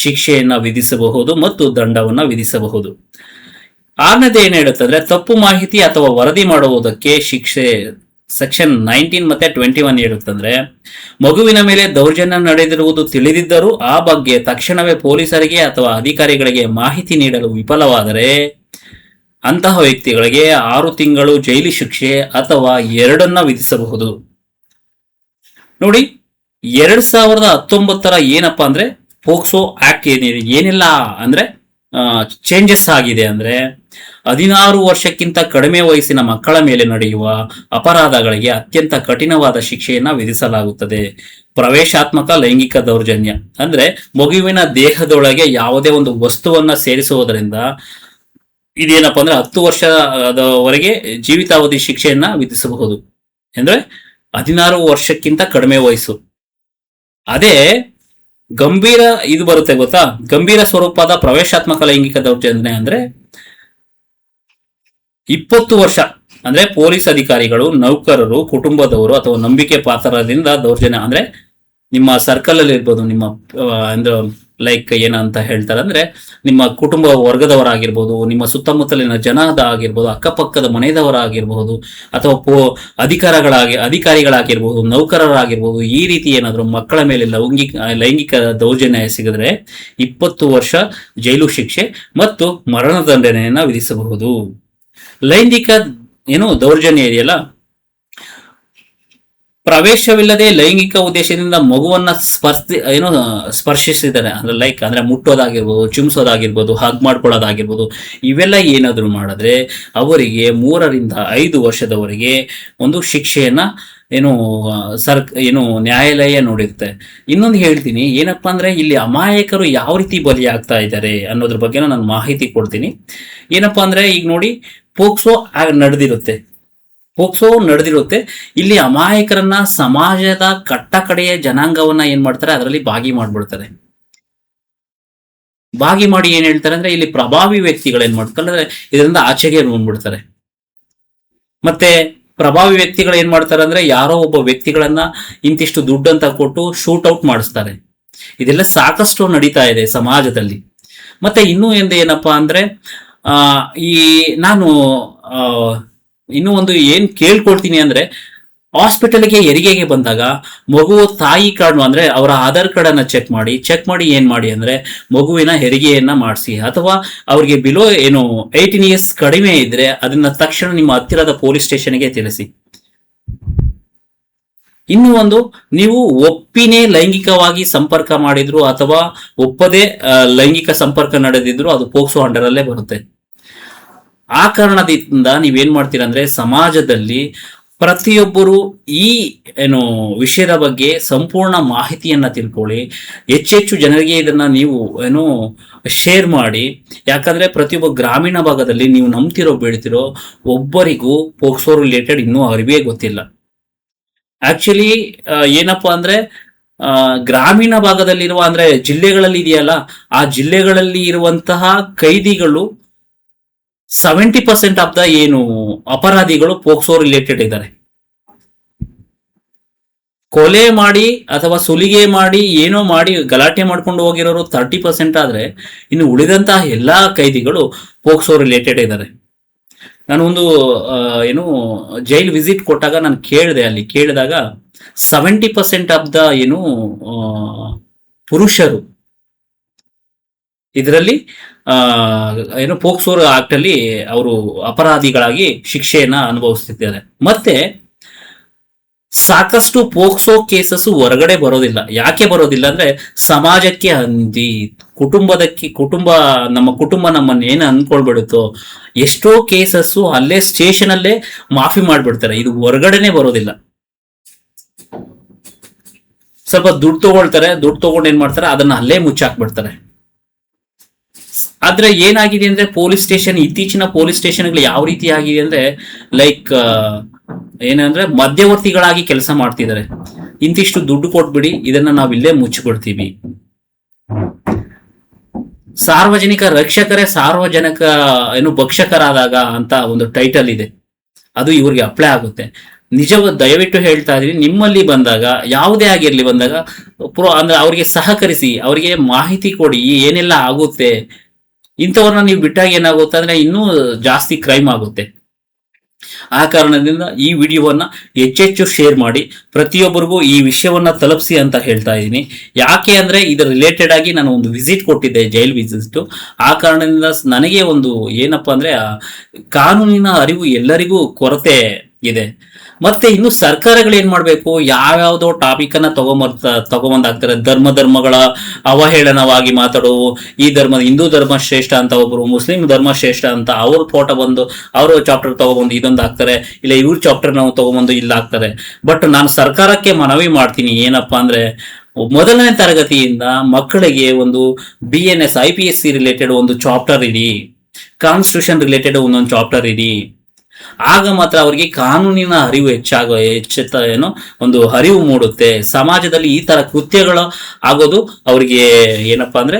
ಶಿಕ್ಷೆಯನ್ನ ವಿಧಿಸಬಹುದು ಮತ್ತು ದಂಡವನ್ನ ವಿಧಿಸಬಹುದು. 6ನೇದು ಏನ್ ಹೇಳುತ್ತಂದ್ರೆ ತಪ್ಪು ಮಾಹಿತಿ ಅಥವಾ ವರದಿ ಮಾಡುವುದಕ್ಕೆ ಶಿಕ್ಷೆ. ಸೆಕ್ಷನ್ 19 ಮತ್ತೆ 21 ಹೇಳುತ್ತಂದ್ರೆ ಮಗುವಿನ ಮೇಲೆ ದೌರ್ಜನ್ಯ ನಡೆದಿರುವುದು ತಿಳಿದಿದ್ದರೂ ಆ ಬಗ್ಗೆ ತಕ್ಷಣವೇ ಪೊಲೀಸರಿಗೆ ಅಥವಾ ಅಧಿಕಾರಿಗಳಿಗೆ ಮಾಹಿತಿ ನೀಡಲು ವಿಫಲವಾದರೆ ಅಂತಹ ವ್ಯಕ್ತಿಗಳಿಗೆ 6 ತಿಂಗಳು ಜೈಲು ಶಿಕ್ಷೆ ಅಥವಾ 2 ವಿಧಿಸಬಹುದು. ನೋಡಿ 2019 ಏನಪ್ಪಾ ಅಂದ್ರೆ ಪೋಕ್ಸೋ ಆಕ್ಟ್ ಏನಿಲ್ಲ ಅಂದ್ರೆ ಚೇಂಜಸ್ ಆಗಿದೆ ಅಂದ್ರೆ 16 ವರ್ಷಕ್ಕಿಂತ ಕಡಿಮೆ ವಯಸ್ಸಿನ ಮಕ್ಕಳ ಮೇಲೆ ನಡೆಯುವ ಅಪರಾಧಗಳಿಗೆ ಅತ್ಯಂತ ಕಠಿಣವಾದ ಶಿಕ್ಷೆಯನ್ನ ವಿಧಿಸಲಾಗುತ್ತದೆ. ಪ್ರವೇಶಾತ್ಮಕ ಲೈಂಗಿಕ ದೌರ್ಜನ್ಯ ಅಂದ್ರೆ ಮಗುವಿನ ದೇಹದೊಳಗೆ ಯಾವುದೇ ಒಂದು ವಸ್ತುವನ್ನ ಸೇರಿಸುವುದರಿಂದ ಇದೇನಪ್ಪ ಅಂದ್ರೆ 10 ವರ್ಷದವರೆಗೆ ಜೀವಿತಾವಧಿ ಶಿಕ್ಷೆಯನ್ನ ವಿಧಿಸಬಹುದು. ಅಂದ್ರೆ 16 ವರ್ಷಕ್ಕಿಂತ ಕಡಿಮೆ ವಯಸ್ಸು. ಅದೇ ಗಂಭೀರ ಇದು ಬರುತ್ತೆ ಗೊತ್ತಾ, ಗಂಭೀರ ಸ್ವರೂಪದ ಪ್ರವೇಶಾತ್ಮಕ ಲೈಂಗಿಕ ದೌರ್ಜನ್ಯ ಅಂದ್ರೆ 20 ವರ್ಷ, ಅಂದ್ರೆ ಪೊಲೀಸ್ ಅಧಿಕಾರಿಗಳು, ನೌಕರರು, ಕುಟುಂಬದವರು ಅಥವಾ ನಂಬಿಕೆ ಪಾತ್ರರಿಂದ ದೌರ್ಜನ್ಯ, ಅಂದ್ರೆ ನಿಮ್ಮ ಸರ್ಕಲ್ ಅಲ್ಲಿ ಇರ್ಬೋದು, ನಿಮ್ಮ ಅಂದ್ರೆ ಲೈಕ್ ಏನಂತ ಹೇಳ್ತಾರೆ ಅಂದ್ರೆ ನಿಮ್ಮ ಕುಟುಂಬ ವರ್ಗದವರಾಗಿರ್ಬೋದು, ನಿಮ್ಮ ಸುತ್ತಮುತ್ತಲಿನ ಜನದ ಆಗಿರ್ಬೋದು, ಅಕ್ಕಪಕ್ಕದ ಮನೆಯವರಾಗಿರ್ಬಹುದು ಅಥವಾ ಅಧಿಕಾರಿಗಳಾಗಿರ್ಬೋದು, ನೌಕರರಾಗಿರ್ಬೋದು, ಈ ರೀತಿ ಏನಾದ್ರು ಮಕ್ಕಳ ಮೇಲೆ ಲೈಂಗಿಕ ದೌರ್ಜನ್ಯ ಸಿಗಿದ್ರೆ 20 ವರ್ಷ ಜೈಲು ಶಿಕ್ಷೆ ಮತ್ತು ಮರಣದಂಡನೆಯನ್ನ ವಿಧಿಸಬಹುದು. ಲೈಂಗಿಕ ದೌರ್ಜನ್ಯ ಇದೆಯಲ್ಲ, ಪ್ರವೇಶವಿಲ್ಲದೆ ಲೈಂಗಿಕ ಉದ್ದೇಶದಿಂದ ಮಗುವನ್ನ ಸ್ಪರ್ಶಿಸಿದ್ದಾರೆ ಅಂದ್ರೆ ಲೈಕ್ ಅಂದ್ರೆ ಮುಟ್ಟೋದಾಗಿರ್ಬೋದು, ಚುಮ್ಸೋದಾಗಿರ್ಬೋದು, ಹಗ್ ಮಾಡ್ಕೊಳ್ಳೋದಾಗಿರ್ಬೋದು, ಇವೆಲ್ಲ ಏನಾದ್ರು ಮಾಡಿದ್ರೆ ಅವರಿಗೆ 3 ರಿಂದ 5 ವರ್ಷದವರೆಗೆ ಒಂದು ಶಿಕ್ಷೆಯನ್ನ ನ್ಯಾಯಾಲಯ ನೋಡಿರುತ್ತೆ. ಇನ್ನೊಂದು ಹೇಳ್ತೀನಿ ಏನಪ್ಪಾ ಅಂದ್ರೆ ಇಲ್ಲಿ ಅಮಾಯಕರು ಯಾವ ರೀತಿ ಬಲಿಯಾಗ್ತಾ ಇದ್ದಾರೆ ಅನ್ನೋದ್ರ ಬಗ್ಗೆ ನಾನು ಮಾಹಿತಿ ಕೊಡ್ತೀನಿ. ಏನಪ್ಪಾ ಅಂದ್ರೆ ಈಗ ನೋಡಿ ಪೋಕ್ಸೋ ನಡೆದಿರುತ್ತೆ. ಇಲ್ಲಿ ಅಮಾಯಕರನ್ನ ಸಮಾಜದ ಕಟ್ಟಕಡೆಯ ಜನಾಂಗವನ್ನ ಏನ್ ಮಾಡ್ತಾರೆ, ಅದರಲ್ಲಿ ಭಾಗಿ ಮಾಡ್ಬಿಡ್ತಾರೆ. ಭಾಗಿ ಮಾಡಿ ಏನ್ ಹೇಳ್ತಾರೆ ಅಂದ್ರೆ ಇಲ್ಲಿ ಪ್ರಭಾವಿ ವ್ಯಕ್ತಿಗಳು ಏನ್ ಮಾಡ್ತಾರೆ ಇದರಿಂದ ಆಚೆಗೆ ಬಂದ್ಬಿಡ್ತಾರೆ. ಮತ್ತೆ ಪ್ರಭಾವಿ ವ್ಯಕ್ತಿಗಳು ಏನ್ ಮಾಡ್ತಾರೆ ಅಂದ್ರೆ ಯಾರೋ ಒಬ್ಬ ವ್ಯಕ್ತಿಗಳನ್ನ ಇಂತಿಷ್ಟು ದುಡ್ಡು ಅಂತ ಕೊಟ್ಟು ಶೂಟ್ ಔಟ್ ಮಾಡಿಸ್ತಾರೆ. ಇದೆಲ್ಲ ಸಾಕಷ್ಟು ನಡೀತಾ ಇದೆ ಸಮಾಜದಲ್ಲಿ. ಮತ್ತೆ ಇನ್ನೂ ಏನಪ್ಪಾ ಅಂದ್ರೆ ನಾನು ಇನ್ನೂ ಒಂದು ಏನ್ ಕೇಳ್ಕೊಳ್ತೀನಿ ಅಂದ್ರೆ ಹಾಸ್ಪಿಟಲ್ಗೆ ಹೆರಿಗೆಗೆ ಬಂದಾಗ ಮಗು ತಾಯಿ ಕಾರ್ಡ್ ಅಂದ್ರೆ ಅವರ ಆಧಾರ್ ಕಾರ್ಡ್ ಅನ್ನ ಚೆಕ್ ಮಾಡಿ ಏನ್ ಮಾಡಿ ಅಂದ್ರೆ ಮಗುವಿನ ಹೆರಿಗೆಯನ್ನ ಮಾಡಿಸಿ, ಅಥವಾ ಅವ್ರಿಗೆ ಬಿಲೋ 18 ಇಯರ್ಸ್ ಕಡಿಮೆ ಇದ್ರೆ ಅದನ್ನ ತಕ್ಷಣ ನಿಮ್ಮ ಹತ್ತಿರದ ಪೊಲೀಸ್ ಸ್ಟೇಷನ್ಗೆ ತಿಳಿಸಿ. ಇನ್ನು ಒಂದು, ನೀವು ಒಪ್ಪಿನೇ ಲೈಂಗಿಕವಾಗಿ ಸಂಪರ್ಕ ಮಾಡಿದ್ರು ಅಥವಾ ಒಪ್ಪದೆ ಲೈಂಗಿಕ ಸಂಪರ್ಕ ನಡೆದಿದ್ರು ಅದು ಪೋಕ್ಸೋ ಅಂಡರಲ್ಲೇ ಬರುತ್ತೆ. ಆ ಕಾರಣದಿಂದ ನೀವೇನ್ ಮಾಡ್ತೀರಾ ಅಂದ್ರೆ ಸಮಾಜದಲ್ಲಿ ಪ್ರತಿಯೊಬ್ಬರು ಈ ವಿಷಯದ ಬಗ್ಗೆ ಸಂಪೂರ್ಣ ಮಾಹಿತಿಯನ್ನ ತಿಳ್ಕೊಳ್ಳಿ. ಹೆಚ್ಚೆಚ್ಚು ಜನರಿಗೆ ಇದನ್ನ ನೀವು ಶೇರ್ ಮಾಡಿ. ಯಾಕಂದ್ರೆ ಪ್ರತಿಯೊಬ್ಬ ಗ್ರಾಮೀಣ ಭಾಗದಲ್ಲಿ ನೀವು ನಂಬ್ತಿರೋ ಬೀಳ್ತಿರೋ ಒಬ್ಬರಿಗೂ ಪೋಕ್ಸೋ ರಿಲೇಟೆಡ್ ಇನ್ನೂ ಅರಿವೇ ಗೊತ್ತಿಲ್ಲ. ಆಕ್ಚುಲಿ ಏನಪ್ಪಾ ಅಂದ್ರೆ ಗ್ರಾಮೀಣ ಭಾಗದಲ್ಲಿರುವ ಅಂದ್ರೆ ಜಿಲ್ಲೆಗಳಲ್ಲಿ ಇದೆಯಲ್ಲ, ಆ ಜಿಲ್ಲೆಗಳಲ್ಲಿ ಇರುವಂತಹ ಕೈದಿಗಳು 70% ಆಫ್ ದ ಅಪರಾಧಿಗಳು ಪೋಕ್ಸೋ ರಿಲೇಟೆಡ್ ಇದ್ದಾರೆ. ಕೊಲೆ ಮಾಡಿ ಅಥವಾ ಸುಲಿಗೆ ಮಾಡಿ ಮಾಡಿ ಗಲಾಟೆ ಮಾಡ್ಕೊಂಡು ಹೋಗಿರೋರು 30% ಆದ್ರೆ ಇನ್ನು ಉಳಿದಂತಹ ಎಲ್ಲಾ ಕೈದಿಗಳು ಪೋಕ್ಸೋ ರಿಲೇಟೆಡ್ ಇದ್ದಾರೆ. ನಾನು ಒಂದು ಜೈಲ್ ವಿಸಿಟ್ ಕೊಟ್ಟಾಗ ನಾನು ಕೇಳಿದಾಗ 70% ಆಫ್ ದ ಏನು ಆ, ಪುರುಷರು ಇದರಲ್ಲಿ ಆ ಏನು ಪೋಕ್ಸೋ ಆಕ್ಟ್ ಅಲ್ಲಿ ಅವರು ಅಪರಾಧಿಗಳಾಗಿ ಶಿಕ್ಷೆಯನ್ನ ಅನುಭವಿಸುತ್ತಿದ್ದಾರೆ. ಮತ್ತೆ ಸಾಕಷ್ಟು ಪೋಕ್ಸೋ ಕೇಸಸ್ ಹೊರಗಡೆ ಬರೋದಿಲ್ಲ. ಯಾಕೆ ಬರೋದಿಲ್ಲ ಅಂದ್ರೆ ಸಮಾಜಕ್ಕೆ ಅಂದಿ ಕುಟುಂಬ ನಮ್ಮ ಕುಟುಂಬ ನಮ್ಮನ್ನ ಏನು ಅನ್ಕೊಳ್ಬಿಡುತ್ತೋ ಎಷ್ಟೋ ಕೇಸಸ್ ಅಲ್ಲೇ ಸ್ಟೇಷನ್ ಅಲ್ಲೇ ಮಾಫಿ ಮಾಡ್ಬಿಡ್ತಾರೆ. ಇದು ಹೊರಗಡೆನೆ ಬರೋದಿಲ್ಲ. ಸ್ವಲ್ಪ ದುಡ್ಡು ತಗೊಳ್ತಾರೆ, ದುಡ್ಡು ತಗೊಂಡು ಏನ್ ಮಾಡ್ತಾರೆ ಅದನ್ನ ಅಲ್ಲೇ ಮುಚ್ಚಾಕ್ಬಿಡ್ತಾರೆ. ಆದ್ರೆ ಏನಾಗಿದೆ ಅಂದ್ರೆ ಪೊಲೀಸ್ ಸ್ಟೇಷನ್, ಇತ್ತೀಚಿನ ಪೊಲೀಸ್ ಸ್ಟೇಷನ್ಗಳು ಯಾವ ರೀತಿ ಆಗಿದೆ ಅಂದ್ರೆ ಲೈಕ್ ಏನಂದ್ರೆ ಮಧ್ಯವರ್ತಿಗಳಾಗಿ ಕೆಲಸ ಮಾಡ್ತಿದ್ದಾರೆ. ಇಂತಿಷ್ಟು ದುಡ್ಡು ಕೊಟ್ಬಿಡಿ, ಇದನ್ನ ನಾವ್ ಇಲ್ಲೇ ಮುಚ್ಚಿಬಿಡ್ತೀವಿ. ಸಾರ್ವಜನಿಕ ರಕ್ಷಕರೇ ಸಾರ್ವಜನಿಕ ಏನು ಭಕ್ಷಕರಾದಾಗ ಅಂತ ಒಂದು ಟೈಟಲ್ ಇದೆ, ಅದು ಇವ್ರಿಗೆ ಅಪ್ಲೈ ಆಗುತ್ತೆ. ದಯವಿಟ್ಟು ಹೇಳ್ತಾ ಇದೀನಿ, ನಿಮ್ಮಲ್ಲಿ ಬಂದಾಗ ಯಾವುದೇ ಆಗಿರ್ಲಿ ಬಂದಾಗ ಅಂದ್ರೆ ಅವರಿಗೆ ಸಹಕರಿಸಿ, ಅವರಿಗೆ ಮಾಹಿತಿ ಕೊಡಿ ಏನೆಲ್ಲ ಆಗುತ್ತೆ. ಇಂಥವ್ರನ್ನ ನೀವು ಬಿಟ್ಟಾಗ ಏನಾಗುತ್ತೆ ಅಂದ್ರೆ ಇನ್ನೂ ಜಾಸ್ತಿ ಕ್ರೈಮ್ ಆಗುತ್ತೆ. ಆ ಕಾರಣದಿಂದ ಈ ವಿಡಿಯೋವನ್ನ ಹೆಚ್ಚೆಚ್ಚು ಶೇರ್ ಮಾಡಿ ಪ್ರತಿಯೊಬ್ಬರಿಗೂ ಈ ವಿಷಯವನ್ನ ತಲುಪಿಸಿ ಅಂತ ಹೇಳ್ತಾ ಇದ್ದೀನಿ. ಯಾಕೆ ಅಂದ್ರೆ ಇದರ ರಿಲೇಟೆಡ್ ಆಗಿ ನಾನು ಒಂದು ವಿಸಿಟ್ ಕೊಟ್ಟಿದ್ದೆ, ಜೈಲ್ ವಿಸಿಟ್. ಆ ಕಾರಣದಿಂದ ನನಗೆ ಒಂದು ಏನಪ್ಪಾ ಅಂದ್ರೆ ಕಾನೂನಿನ ಅರಿವು ಎಲ್ಲರಿಗೂ ಕೊರತೆ ಇದೆ. ಮತ್ತೆ ಇನ್ನು ಸರ್ಕಾರಗಳು ಏನ್ ಮಾಡ್ಬೇಕು, ಯಾವ್ಯಾವ್ದೋ ಟಾಪಿಕ್ ಅನ್ನ ತಗೊಂಬಂದಾಗ್ತಾರೆ. ಧರ್ಮಗಳ ಅವಹೇಳನವಾಗಿ ಮಾತಾಡುವು, ಈ ಹಿಂದೂ ಧರ್ಮ ಶ್ರೇಷ್ಠ ಅಂತ ಒಬ್ರು, ಮುಸ್ಲಿಂ ಧರ್ಮ ಶ್ರೇಷ್ಠ ಅಂತ ಅವ್ರ ಫೋಟೋ ಬಂದು ಅವ್ರ ಚಾಪ್ಟರ್ ತಗೊಬಂದು ಇದೊಂದು ಹಾಕ್ತಾರೆ, ಇಲ್ಲ ಇವ್ರ ಚಾಪ್ಟರ್ ನಾವು ತಗೊಬಂದು ಇಲ್ಲ ಹಾಕ್ತಾರೆ. ಬಟ್ ನಾನು ಸರ್ಕಾರಕ್ಕೆ ಮನವಿ ಮಾಡ್ತೀನಿ, ಏನಪ್ಪಾ ಅಂದ್ರೆ ಮೊದಲನೇ ತರಗತಿಯಿಂದ ಮಕ್ಕಳಿಗೆ ಒಂದು BNS IPSC ರಿಲೇಟೆಡ್ ಒಂದು ಚಾಪ್ಟರ್ ಇಡಿ, ಕಾನ್ಸ್ಟಿಟ್ಯೂಷನ್ ರಿಲೇಟೆಡ್ ಒಂದೊಂದು ಚಾಪ್ಟರ್ ಇಡಿ. ಆಗ ಮಾತ್ರ ಅವರಿಗೆ ಕಾನೂನಿನ ಅರಿವು ಏನೋ ಒಂದು ಅರಿವು ಮೂಡುತ್ತೆ. ಸಮಾಜದಲ್ಲಿ ಈ ತರ ಕೃತ್ಯಗಳು ಆಗೋದು ಅವರಿಗೆ ಏನಪ್ಪಾ ಅಂದ್ರೆ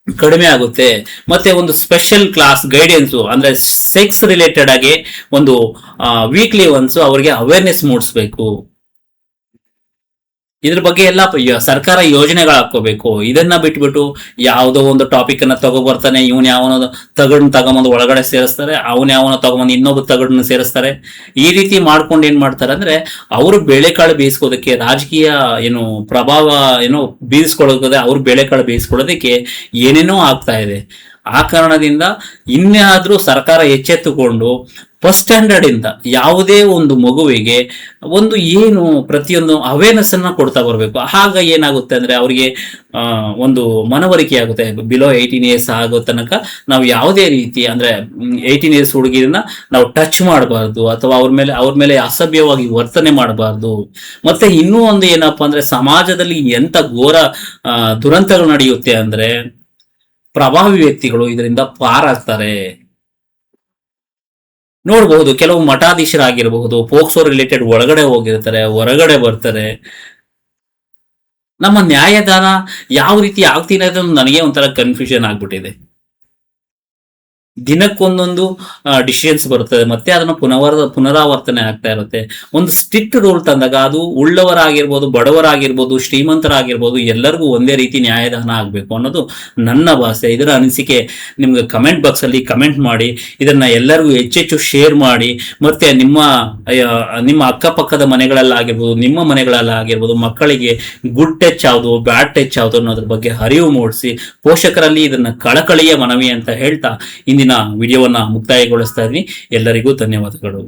ಕಡಿಮೆ ಆಗುತ್ತೆ. ಮತ್ತೆ ಒಂದು ಸ್ಪೆಷಲ್ ಕ್ಲಾಸ್ ಗೈಡೆನ್ಸ್ ಅಂದ್ರೆ ಸೆಕ್ಸ್ ರಿಲೇಟೆಡ್ ಆಗಿ ಒಂದು ವೀಕ್ಲಿ ಒನ್ಸ್ ಅವರಿಗೆ ಅವೇರ್ನೆಸ್ ಮೂಡಿಸ್ಬೇಕು. ಇದ್ರ ಬಗ್ಗೆ ಎಲ್ಲ ಸರ್ಕಾರ ಯೋಜನೆಗಳು ಹಾಕೋಬೇಕು. ಇದನ್ನ ಬಿಟ್ಬಿಟ್ಟು ಯಾವುದೋ ಒಂದು ಟಾಪಿಕ್ ಅನ್ನ ತಗೋಬರ್ತಾನೆ, ಇವನ್ ಯಾವನೋ ತಗೊಂಬಂದು ಒಳಗಡೆ ಸೇರಿಸ್ತಾರೆ, ಅವನ್ ಯಾವನೋ ತಗೊಂಬಂದು ಇನ್ನೊಬ್ಬ ತಗಡನ್ನ ಸೇರಿಸ್ತಾರೆ. ಈ ರೀತಿ ಮಾಡ್ಕೊಂಡು ಏನ್ ಮಾಡ್ತಾರೆ ಅಂದ್ರೆ ಅವರು ಬೇಳೆಕಾಳು ಬೇಯಿಸ್ಕೋದಕ್ಕೆ, ರಾಜಕೀಯ ಏನು ಪ್ರಭಾವ ಏನೋ ಬೀರಿಸ್ಕೊಳ್ಳೋದೇ, ಅವ್ರು ಬೇಳೆಕಾಳು ಬೇಯಿಸ್ಕೊಳ್ಳೋದಕ್ಕೆ ಏನೇನೋ ಆಗ್ತಾ ಇದೆ. ಆ ಕಾರಣದಿಂದ ಇನ್ನಾದ್ರೂ ಸರ್ಕಾರ ಎಚ್ಚೆತ್ತುಕೊಂಡು ಫಸ್ಟ್ ಸ್ಟ್ಯಾಂಡರ್ಡ್ ಇಂದ ಯಾವುದೇ ಒಂದು ಮಗುವಿಗೆ ಒಂದು ಏನು ಪ್ರತಿಯೊಂದು ಅವೇರ್ನೆಸ್ ಅನ್ನ ಕೊಡ್ತಾ ಬರಬೇಕು. ಆಗ ಏನಾಗುತ್ತೆ ಅಂದ್ರೆ ಅವರಿಗೆ ಒಂದು ಮನವರಿಕೆ ಆಗುತ್ತೆ. ಬಿಲೋ 18 years ಆಗೋ ತನಕ ನಾವು ಯಾವುದೇ ರೀತಿ ಅಂದ್ರೆ 18 years ಹುಡುಗಿರನ್ನ ನಾವು ಟಚ್ ಮಾಡಬಾರ್ದು, ಅಥವಾ ಅವ್ರ ಮೇಲೆ ಅಸಭ್ಯವಾಗಿ ವರ್ತನೆ ಮಾಡಬಾರ್ದು. ಮತ್ತೆ ಇನ್ನೂ ಒಂದು ಏನಪ್ಪಾ ಅಂದ್ರೆ ಸಮಾಜದಲ್ಲಿ ಎಂತ ಘೋರ ದುರಂತಗಳು ನಡೆಯುತ್ತೆ ಅಂದ್ರೆ ಪ್ರಭಾವಿ ವ್ಯಕ್ತಿಗಳು ಇದರಿಂದ ಪಾರಾಗ್ತಾರೆ. ನೋಡಬಹುದು, ಕೆಲವು ಮಠಾಧೀಶರಾಗಿರಬಹುದು ಪೋಕ್ಸೋ ರಿಲೇಟೆಡ್ ಒಳಗಡೆ ಹೋಗಿರ್ತಾರೆ, ಹೊರಗಡೆ ಬರ್ತಾರೆ. ನಮ್ಮ ನ್ಯಾಯದಾನ ಯಾವ ರೀತಿ ಆಗ್ತಿಲ್ಲ ಅನ್ನೋದು ನನಗೆ ಒಂಥರ ಕನ್ಫ್ಯೂಷನ್ ಆಗ್ಬಿಟ್ಟಿದೆ. ದಿನಕ್ಕೊಂದೊಂದು ಡಿಸಿಷನ್ಸ್ ಬರ್ತದೆ, ಮತ್ತೆ ಅದನ್ನ ಪುನರಾವರ್ತನೆ ಆಗ್ತಾ ಇರುತ್ತೆ. ಒಂದು ಸ್ಟ್ರಿಕ್ಟ್ ರೂಲ್ ತಂದಾಗ ಅದು ಉಳ್ಳವರಾಗಿರ್ಬೋದು, ಬಡವರಾಗಿರ್ಬೋದು, ಶ್ರೀಮಂತರಾಗಿರ್ಬೋದು ಎಲ್ಲರಿಗೂ ಒಂದೇ ರೀತಿ ನ್ಯಾಯದಾನ ಆಗ್ಬೇಕು ಅನ್ನೋದು ನನ್ನ ಭಾಷೆ. ಇದರ ಅನಿಸಿಕೆ ನಿಮ್ಗೆ ಕಮೆಂಟ್ ಬಾಕ್ಸ್ ಅಲ್ಲಿ ಕಮೆಂಟ್ ಮಾಡಿ, ಇದನ್ನ ಎಲ್ಲರಿಗೂ ಹೆಚ್ಚೆಚ್ಚು ಶೇರ್ ಮಾಡಿ. ಮತ್ತೆ ನಿಮ್ಮ ಅಕ್ಕಪಕ್ಕದ ಮನೆಗಳಲ್ಲಾಗಿರ್ಬೋದು, ನಿಮ್ಮ ಮನೆಗಳಲ್ಲಾಗಿರ್ಬೋದು ಮಕ್ಕಳಿಗೆ ಗುಡ್ ಟಚ್ ಯಾವುದು, ಬ್ಯಾಡ್ ಟಚ್ ಯಾವುದು ಅನ್ನೋದ್ರ ಬಗ್ಗೆ ಅರಿವು ಮೂಡಿಸಿ. ಪೋಷಕರಲ್ಲಿ ಇದನ್ನ ಕಳಕಳಿಯ ಮನವಿ ಅಂತ ಹೇಳ್ತಾ ಇಂದಿನ ವಿಡಿಯೋವನ್ನ ಮುಕ್ತಾಯಗೊಳಿಸ್ತಾ ಇದ್ದೀನಿ. ಎಲ್ಲರಿಗೂ ಧನ್ಯವಾದಗಳು.